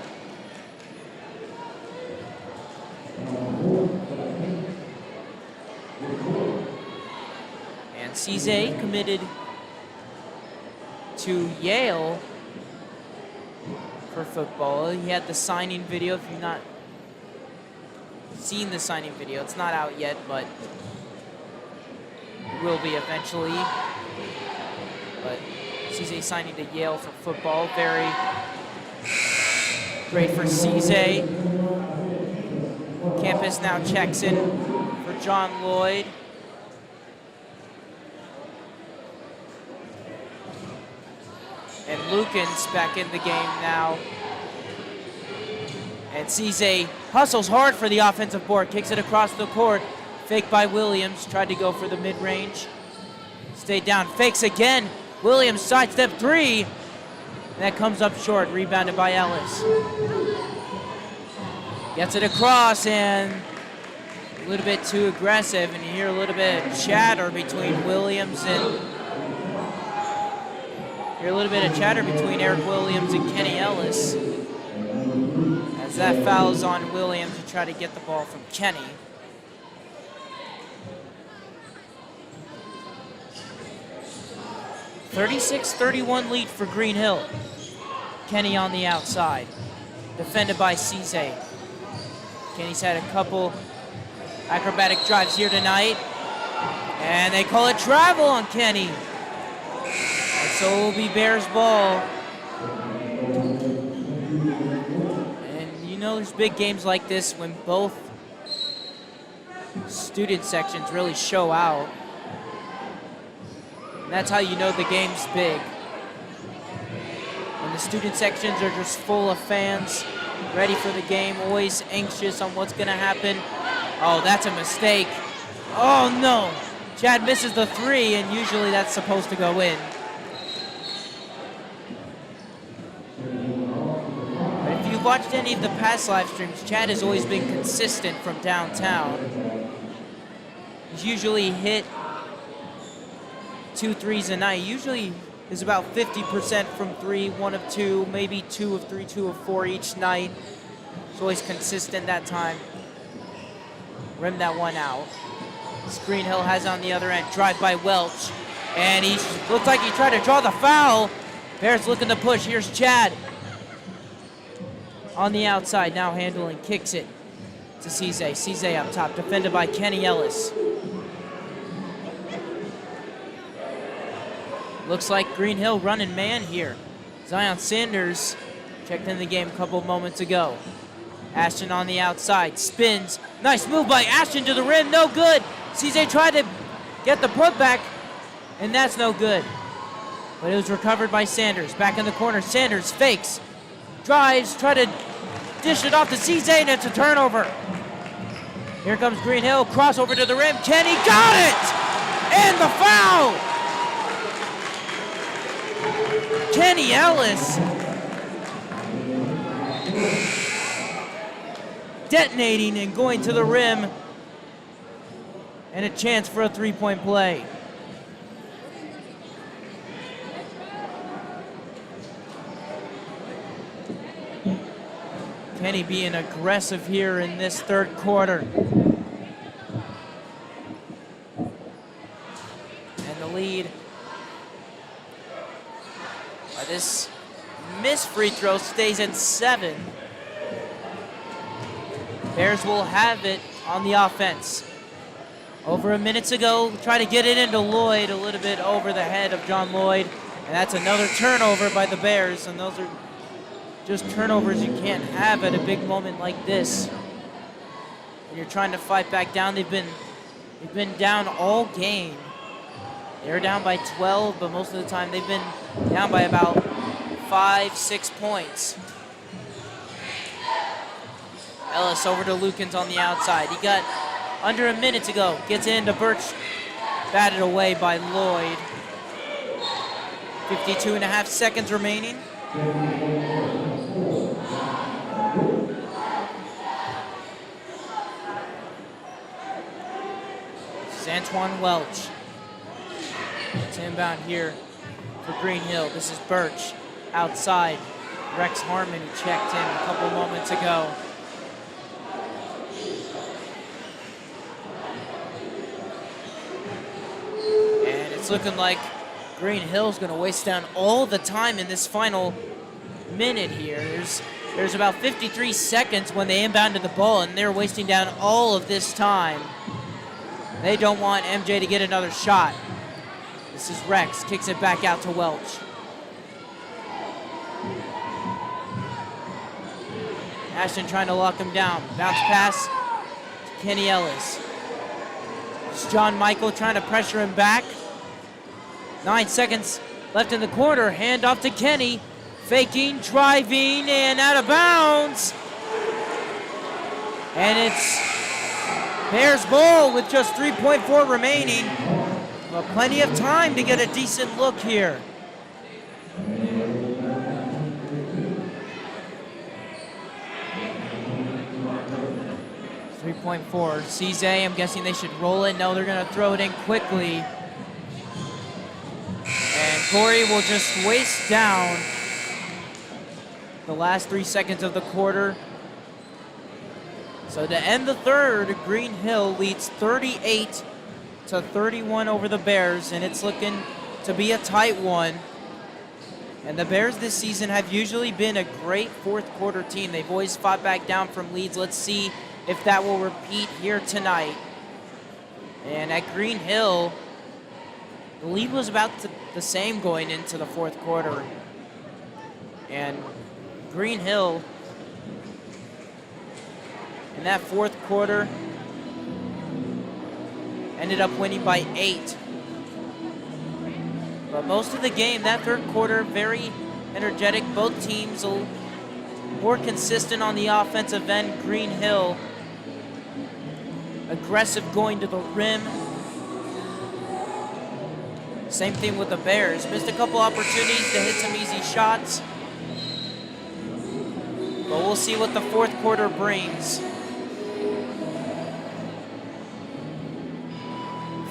And Cisse committed to Yale for football. He had the signing video. If you've not seen the signing video, it's not out yet, but it will be eventually. But Cisse signing to Yale for football. Very great for Cisse. Campus now checks in for John Lloyd. And Lukens back in the game now. And Cisse hustles hard for the offensive board. Kicks it across the court. Fake by Williams. Tried to go for the mid-range. Stayed down. Fakes again. Williams sidestep 3. That comes up short. Rebounded by Ellis. Gets it across and a little bit too aggressive. And you hear a little bit of chatter between Williams and Eric Williams and Kenny Ellis. As that foul's on Williams to try to get the ball from Kenny. (36-31) lead for Green Hill. Kenny on the outside. Defended by Cisse. Kenny's had a couple acrobatic drives here tonight. And they call it travel on Kenny. And so it will be Bears ball. And you know there's big games like this when both student sections really show out. And that's how you know the game's big. When the student sections are just full of fans, ready for the game, always anxious on what's going to happen. Oh, that's a mistake. Oh, no. Chad misses the 3, and usually that's supposed to go in. But if you've watched any of the past live streams, Chad has always been consistent from downtown. He's usually hit 2 threes a night. Usually is about 50% from 3, 1 of 2, maybe 2 of 3, 2 of 4 each night. It's always consistent that time. Rim that one out. Greenhill has on the other end. Drive by Welch. And he looks like he tried to draw the foul. Bears looking to push. Here's Chad. On the outside, now handling, kicks it to Cisse. Cisse up top, defended by Kenny Ellis. Looks like Greenhill running man here. Zion Sanders checked in the game a couple of moments ago. Ashton on the outside, spins. Nice move by Ashton to the rim, no good. Cisse tried to get the putback, and that's no good. But it was recovered by Sanders. Back in the corner, Sanders fakes, drives, try to dish it off to Cisse, and it's a turnover. Here comes Greenhill, crossover to the rim. Kenny got it! And the foul! Kenny Ellis detonating and going to the rim, and a chance for a three-point play. Kenny being aggressive here in this third quarter. And the lead by this missed free throw stays at 7. Bears will have it on the offense. Over a minute ago, try to get it into Lloyd, a little bit over the head of John Lloyd. And that's another turnover by the Bears, and those are just turnovers you can't have at a big moment like this. When you're trying to fight back down, they've been down all game. They're down by 12, but most of the time they've been down by about 5-6 points. Ellis over to Lukens on the outside. He got under a minute to go. Gets into Birch, batted away by Lloyd. 52.5 seconds remaining. This is Antoine Welch. It's inbound here for Greenhill. This is Birch outside. Rex Harmon, who checked in a couple moments ago. And it's looking like Greenhill's going to waste down all the time in this final minute here. There's about 53 seconds when they inbounded the ball, and they're wasting down all of this time. They don't want MJ to get another shot. This is Rex, kicks it back out to Welch. Ashton trying to lock him down. Bounce pass to Kenny Ellis. It's John Michael trying to pressure him back. 9 seconds left in the quarter. Hand off to Kenny. Faking, driving, and out of bounds. And it's Bears ball with just 3.4 remaining. But plenty of time to get a decent look here. .4. Cisse, I'm guessing they should roll it. No, they're going to throw it in quickly. And Corey will just waste down the last 3 seconds of the quarter. So to end the third, Greenhill leads 38-31 over the Bears, and it's looking to be a tight one. And the Bears this season have usually been a great fourth quarter team. They've always fought back down from leads. Let's see if that will repeat here tonight. And at Greenhill, the lead was about the same going into the fourth quarter. And Greenhill, in that fourth quarter, ended up winning by 8. But most of the game, that third quarter, very energetic. Both teams more consistent on the offensive end. Greenhill aggressive going to the rim. Same thing with the Bears. Missed a couple opportunities to hit some easy shots. But we'll see what the fourth quarter brings.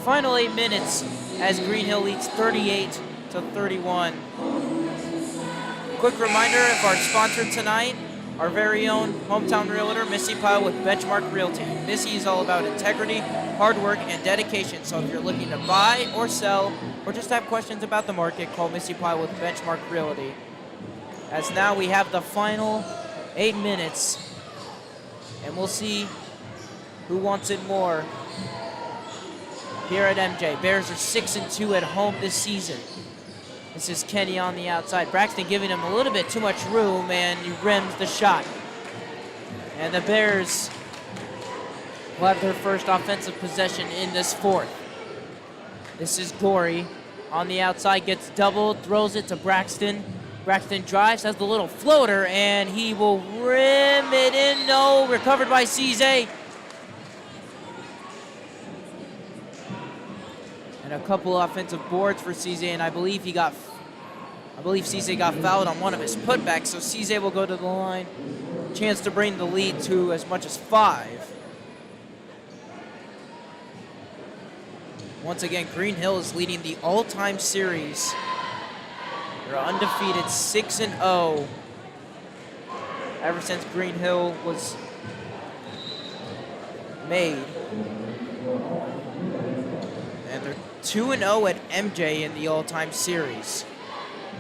Final 8 minutes as Green Hill leads 38-31. Quick reminder of our sponsor tonight, our very own hometown realtor, Missy Pyle with Benchmark Realty. Missy is all about integrity, hard work, and dedication. So if you're looking to buy or sell, or just have questions about the market, call Missy Pyle with Benchmark Realty. As now we have the final 8 minutes, and we'll see who wants it more here at MJ. Bears are 6-2 at home this season. This is Kenny on the outside. Braxton giving him a little bit too much room, and he rims the shot. And the Bears will have their first offensive possession in this fourth. This is Gorey on the outside, gets doubled, throws it to Braxton. Braxton drives, has the little floater, and he will rim it in. No, recovered by Cisse. And a couple offensive boards for Cisse, and I believe Cisse got fouled on one of his putbacks, so Cisse will go to the line. Chance to bring the lead to as much as 5. Once again, Green Hill is leading the all-time series. They're undefeated, 6-0. Ever since Green Hill was made. And they're 2-0 at MJ in the all-time series.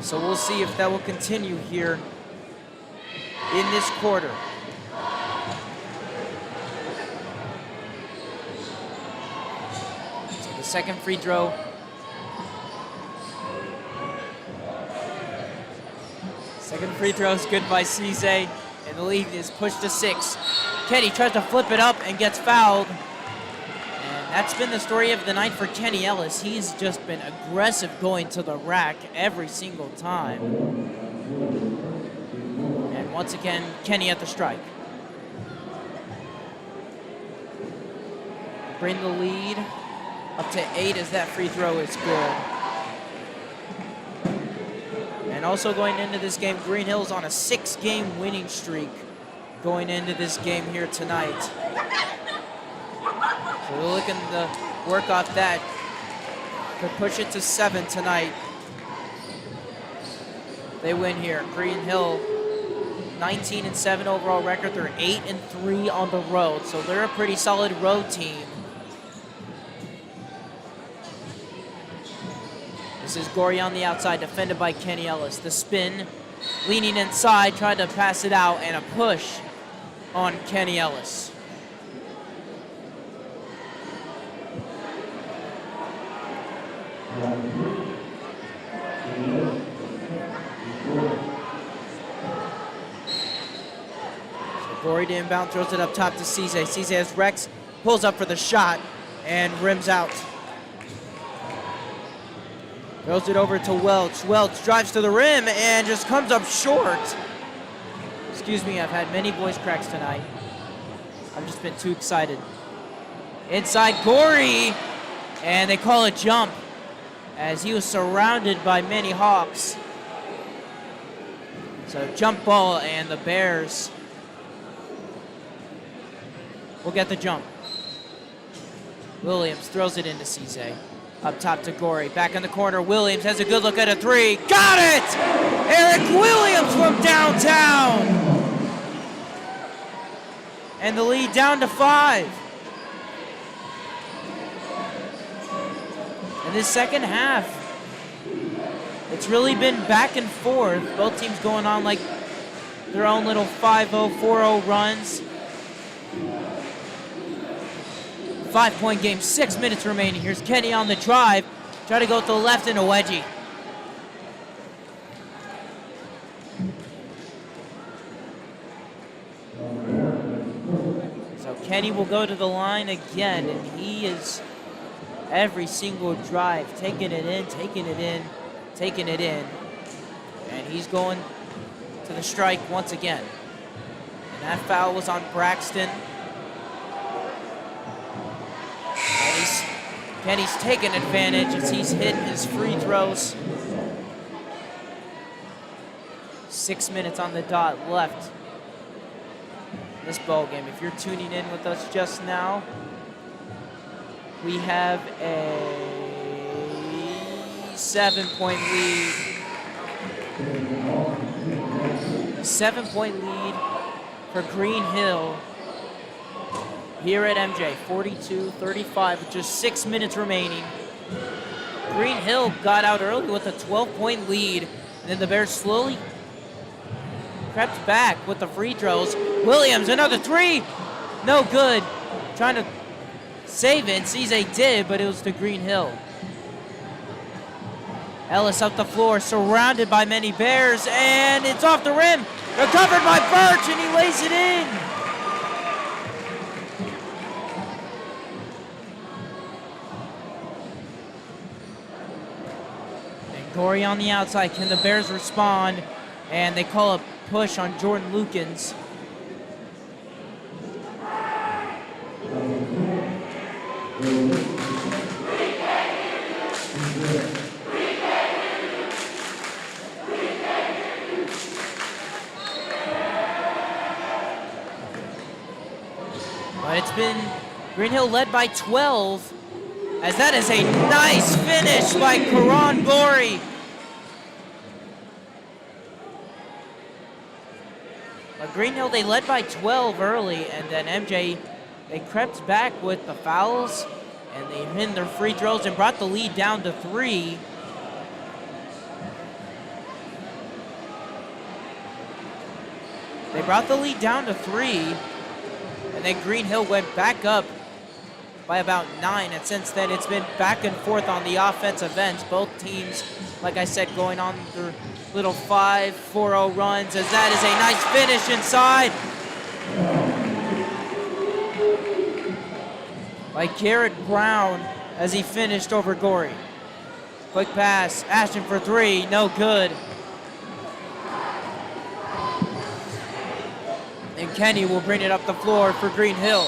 So we'll see if that will continue here in this quarter. So the second free throw. Second free throw is good by Cisse, and the lead is pushed to 6. Kenny tries to flip it up and gets fouled. And that's been the story of the night for Kenny Ellis. He's just been aggressive going to the rack every single time. And once again, Kenny at the strike. Bring the lead up to 8 as that free throw is good. And also going into this game, Green Hill's on a 6-game winning streak going into this game here tonight. So they're looking to work off that. Could push it to 7 tonight. They win here. Green Hill, 19-7 overall record. They're 8-3 on the road, so they're a pretty solid road team. This is Gorey on the outside, defended by Kenny Ellis. The spin, leaning inside, tried to pass it out, and a push on Kenny Ellis. So Gorey to inbound, throws it up top to Cisse. Cisse has Rex, pulls up for the shot, and rims out. Throws it over to Welch. Welch drives to the rim and just comes up short. Excuse me, I've had many voice cracks tonight. I've just been too excited. Inside Gorey, and they call a jump as he was surrounded by many Hawks. So jump ball, and the Bears will get the jump. Williams throws it into Cisse. Up top to Gorey, back in the corner, Williams has a good look at a 3. Got it! Eric Williams from downtown! And the lead down to 5. In this second half, it's really been back and forth. Both teams going on like their own little 5-0, 4-0 runs. 5-point game, 6 minutes remaining. Here's Kenny on the drive. Try to go to the left and a wedgie. So Kenny will go to the line again, and he is every single drive, taking it in, taking it in, taking it in. And he's going to the strike once again. And that foul was on Braxton. Kenny's taking advantage as he's hit his free throws. 6 minutes on the dot left in this ball game. If you're tuning in with us just now, we have a 7-point lead. 7-point lead for Green Hill here at MJ. 42-35 with just 6 minutes remaining. Green Hill got out early with a 12-point lead, and then the Bears slowly crept back with the free throws. Williams, another three. No good. Trying to save it. Cisse did, but it was to Green Hill. Ellis up the floor, surrounded by many Bears, and it's off the rim. Recovered by Birch, and he lays it in. And Gorey on the outside. Can the Bears respond? And they call a push on Jordan Lukens. But it's been Green Hill led by 12, as that is a nice finish by Karan Gorey. But Green Hill, they led by 12 early, and then MJ, they crept back with the fouls, and they hit their free throws and brought the lead down to 3. They brought the lead down to 3. And then Green Hill went back up by about 9. And since then, it's been back and forth on the offensive ends. Both teams, like I said, going on their little 5-4-0 runs, as that is a nice finish inside by Garrett Brown as he finished over Gorey. Quick pass, Ashton for 3, no good. And Kenny will bring it up the floor for Green Hill.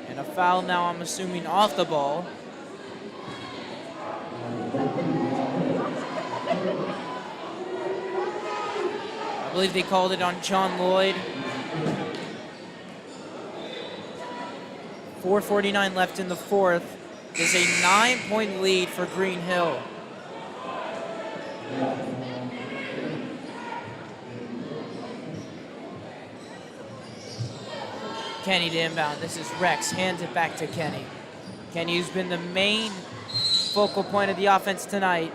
And a foul now, I'm assuming, off the ball. I believe they called it on John Lloyd. 4:49 left in the fourth. There's a 9-point lead for Green Hill. Kenny to inbound. This is Rex. Hands it back to Kenny. Kenny, who's been the main focal point of the offense tonight.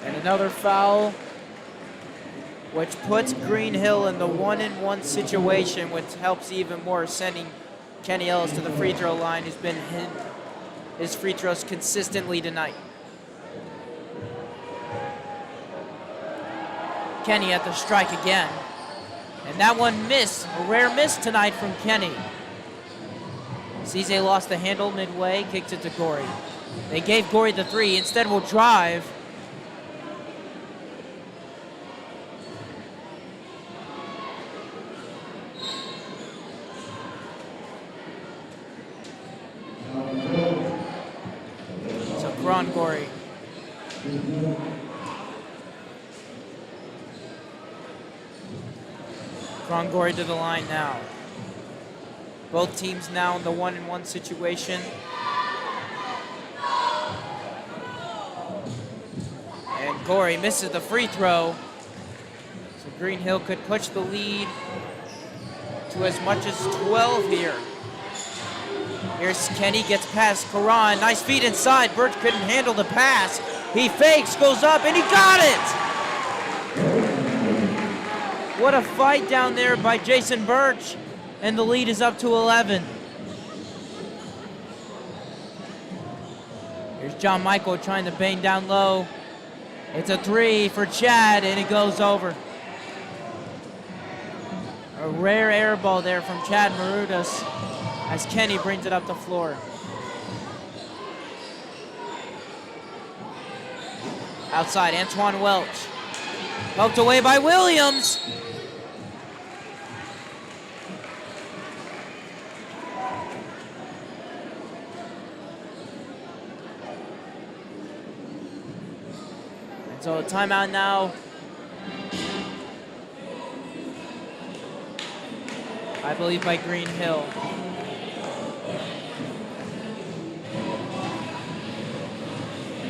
And another foul, which puts Green Hill in the 1-and-1 situation, which helps even more, sending Kenny Ellis to the free throw line, who's been hitting his free throws consistently tonight. Kenny at the strike again. And that one missed, a rare miss tonight from Kenny. Cisse lost the handle midway, kicked it to Gorey. They gave Gorey the 3, instead will drive. So Karan Gorey. Karan Gorey to the line now. Both teams now in the 1-and-1 situation. And Gorey misses the free throw. So Green Hill could push the lead to as much as 12 here. Here's Kenny, gets past Karan. Nice feed inside. Birch couldn't handle the pass. He fakes, goes up, and he got it! What a fight down there by Jason Birch, and the lead is up to 11. Here's John Michael trying to bang down low. It's a 3 for Chad, and it goes over. A rare air ball there from Chad Marudas as Kenny brings it up the floor. Outside, Antoine Welch. Poked away by Williams. So a timeout now. I believe by Green Hill.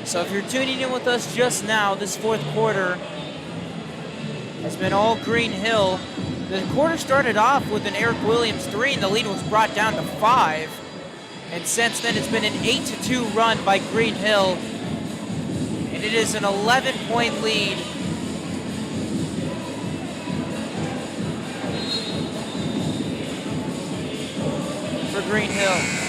So if you're tuning in with us just now, this fourth quarter has been all Green Hill. The quarter started off with an Eric Williams 3, and the lead was brought down to 5. And since then, it's been an 8-2 run by Green Hill. And it is an 11-point lead. For Green Hill.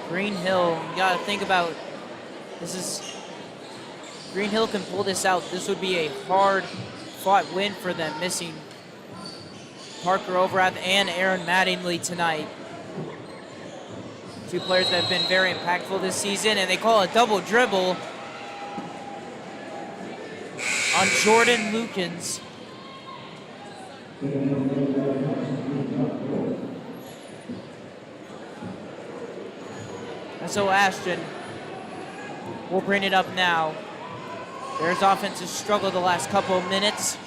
Green Hill, you gotta think about, Green Hill can pull this out. This would be a hard-fought win for them, missing Parker Overath and Aaron Mattingly tonight. Two players that have been very impactful this season, and they call a double dribble on Jordan Lukens. And so Ashton will bring it up now. Bears offense has struggled the last couple of minutes.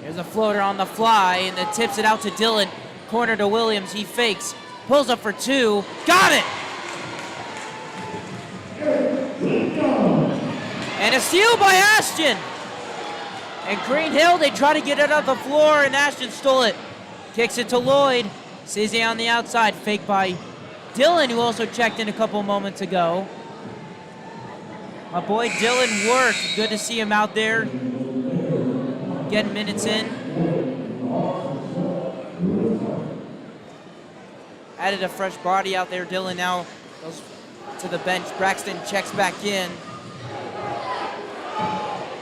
There's a floater on the fly, and then tips it out to Dillon. Corner to Williams, he fakes. Pulls up for 2, got it! And a steal by Ashton! And Green Hill, they try to get it off the floor, and Ashton stole it. Kicks it to Lloyd. Cizé on the outside, fake by Dillon, who also checked in a couple moments ago. My boy Dillon worked. Good to see him out there getting minutes in. Added a fresh body out there. Dillon now goes to the bench. Braxton checks back in.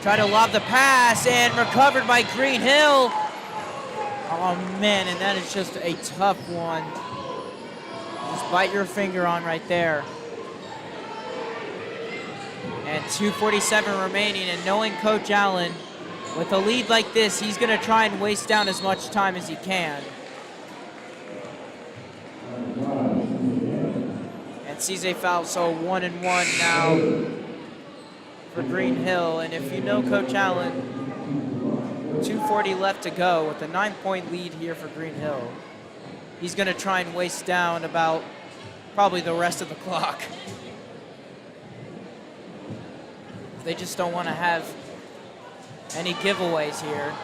Try to lob the pass and recovered by Green Hill. Oh man, and that is just a tough one. Just bite your finger on right there. And 2:47 remaining, and knowing Coach Allen, with a lead like this, he's gonna try and waste down as much time as he can. And Cizé foul, so 1-1 now for Green Hill. And if you know Coach Allen, 2:40 left to go with a 9-point lead here for Green Hill. He's gonna try and waste down about probably the rest of the clock. They just don't want to have any giveaways here.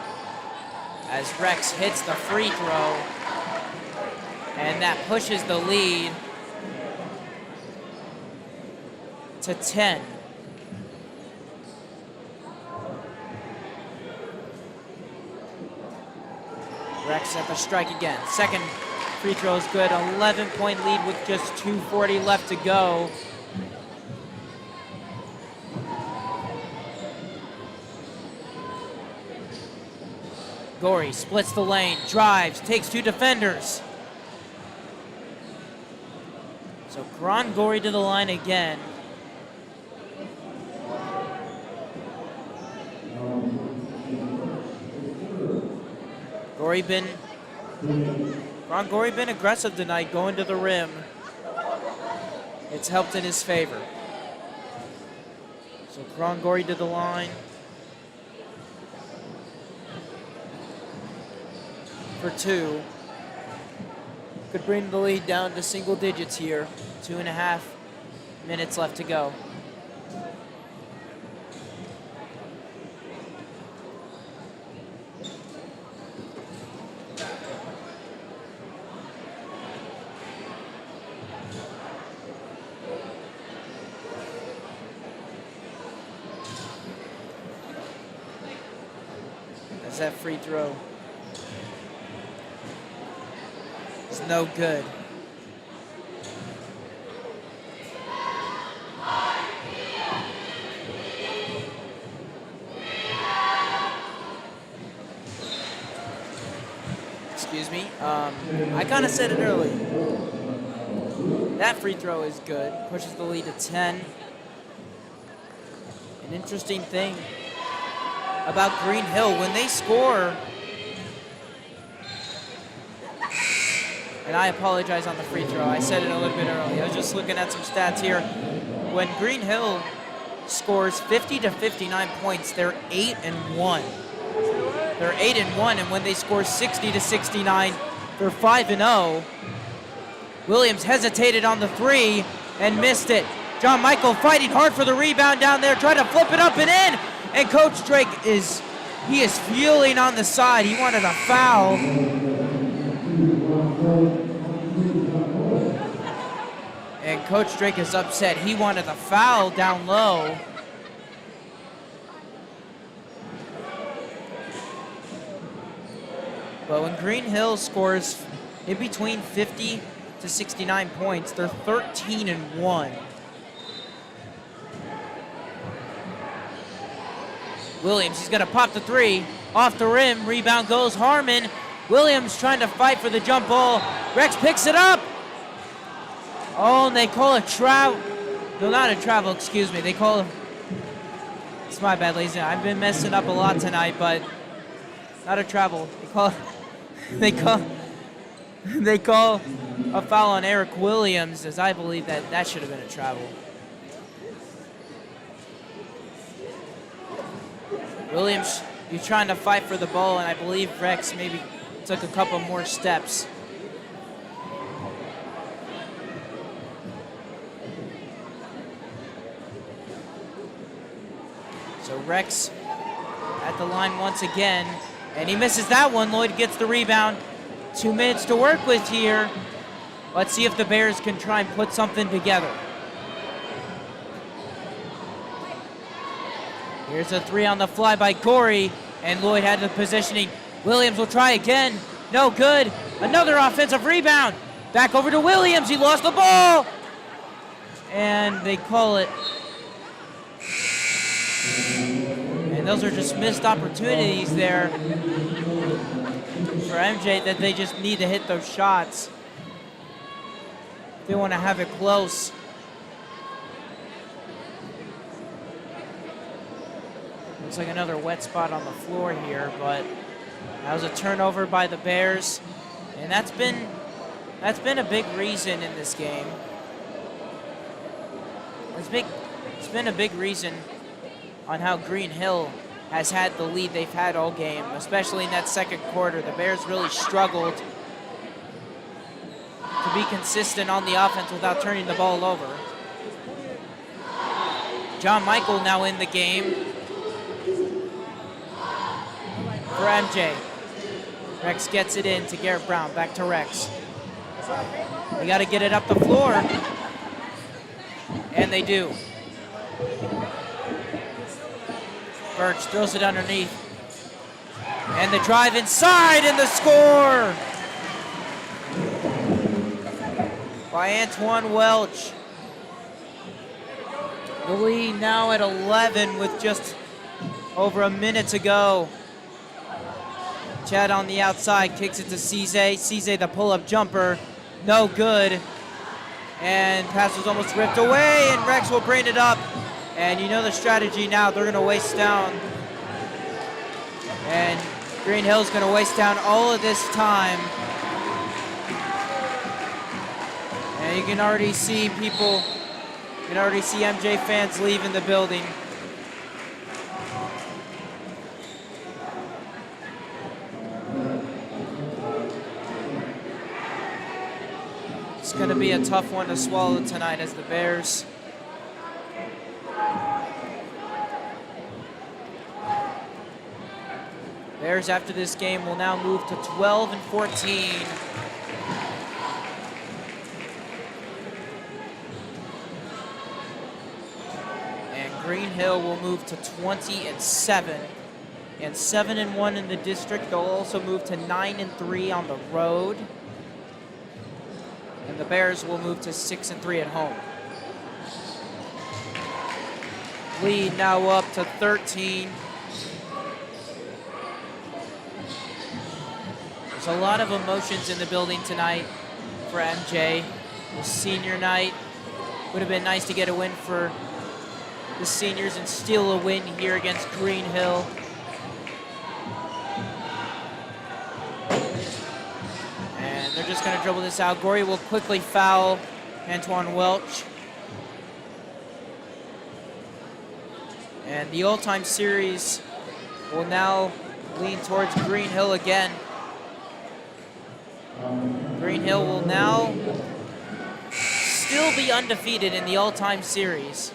As Rex hits the free throw, and that pushes the lead to 10. Rex at the strike again. Second free throw is good. 11-point lead with just 2:40 left to go. Gorey splits the lane, drives, takes 2 defenders. So Gron Gorey to the line again. Ron Gorey been aggressive tonight, going to the rim. It's helped in his favor. So Ron Gorey to the line. For 2. Could bring the lead down to single digits here. 2.5 minutes left to go. That's that free throw. It's no good. Excuse me. I kind of said it earlier. That free throw is good. Pushes the lead to 10. An interesting thing about Green Hill, when they score And I apologize on the free throw. I said it a little bit early. I was just looking at some stats here. When Green Hill scores 50 to 59 points, they're 8-1. They're 8-1, and when they score 60 to 69, they're 5-0. Williams hesitated on the three and missed it. John Michael fighting hard for the rebound down there, trying to flip it up and in. And Coach Drake is fueling on the side. He wanted a foul. And Coach Drake is upset. He wanted a foul down low. But when Green Hill scores in between 50 to 69 points, they're 13-1. Williams, he's gonna pop the three. Off the rim, rebound goes Harmon. Williams trying to fight for the jump ball. Rex picks it up. Oh, and they call a travel. No, not a travel, excuse me. They call it. It's my bad, ladies. I've been messing up a lot tonight, but not a travel. They call a foul on Eric Williams, as I believe that should have been a travel. Williams, you're trying to fight for the ball, and I believe Rex maybe took a couple more steps. So Rex at the line once again, and he misses that one. Lloyd gets the rebound. 2 minutes to work with here. Let's see if the Bears can try and put something together. Here's a three on the fly by Corey, and Lloyd had the positioning. Williams will try again. No good. Another offensive rebound. Back over to Williams. He lost the ball. And they call it. And those are just missed opportunities there for MJ, that they just need to hit those shots. They want to have it close. Looks like another wet spot on the floor here, but that was a turnover by the Bears, and that's been a big reason in this game. It's been a big reason on how Green Hill has had the lead they've had all game, especially in that second quarter. The Bears really struggled to be consistent on the offense without turning the ball over. John Michael now in the game for MJ. Rex gets it in to Garrett Brown. Back to Rex. They got to get it up the floor. And they do. Birch throws it underneath. And the drive inside, and the score by Antoine Welch. The lead now at 11 with just over a minute to go. Chad on the outside kicks it to Cisse. Cisse, the pull-up jumper, no good. And pass was almost ripped away, and Rex will bring it up. And you know the strategy now, they're gonna waste down. And Green Hill's gonna waste down all of this time. And you can already see people, you can already see MJ fans leaving the building. It's going to be a tough one to swallow tonight as the Bears after this game will now move to 12-14. And Green Hill will move to 20-7 and 7-1 in the district. They'll also move to 9-3 on the road. And the Bears will move to 6-3 at home. Lead now up to 13. There's a lot of emotions in the building tonight for MJ. It was senior night. Would have been nice to get a win for the seniors and steal a win here against Green Hill. And they're just going to dribble this out. Gorey will quickly foul Antoine Welch. And the all-time series will now lean towards Green Hill again. Green Hill will now still be undefeated in the all-time series.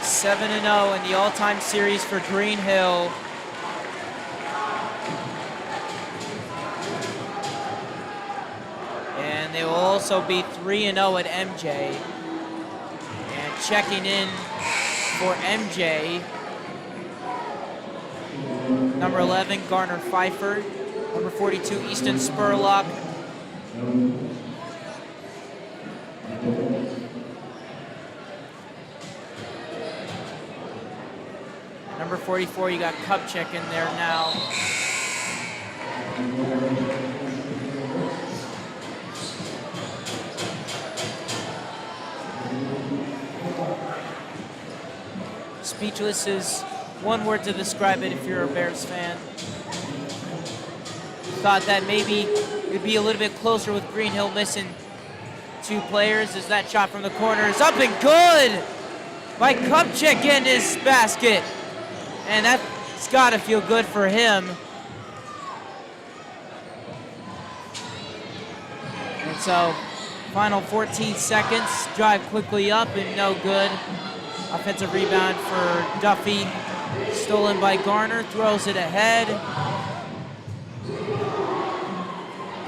Seven and 0 in the all-time series for Green Hill. And they will also be 3 and 0 at MJ. And checking in for MJ, number 11, Garner Pfeiffer. Number 42, Easton Spurlock. Number 44, you got Kupchak in there now. Speechless is one word to describe it if you're a Bears fan. Thought that maybe it'd be a little bit closer with Green Hill missing 2 players as that shot from the corner is up and good by Kupchak in his basket. And that's gotta feel good for him. And so, final 14 seconds, drive quickly up and no good. Offensive rebound for Duffy, stolen by Garner, throws it ahead.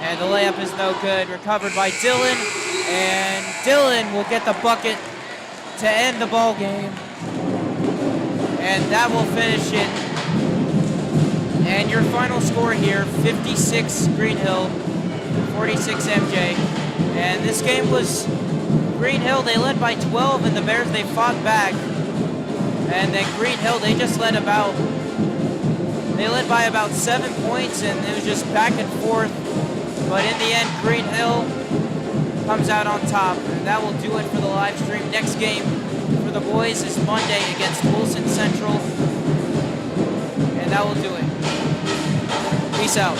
And the layup is no good, recovered by Dillon. And Dillon will get the bucket to end the ball game. And that will finish it. And your final score here, 56 Green Hill, 46 MJ. And this game was Green Hill, they led by 12, and the Bears, they fought back. And then Green Hill, they led by about 7 points, and it was just back and forth. But in the end, Green Hill comes out on top. And that will do it for the live stream. Next game for the boys is Monday against Wilson Central. And that will do it. Peace out.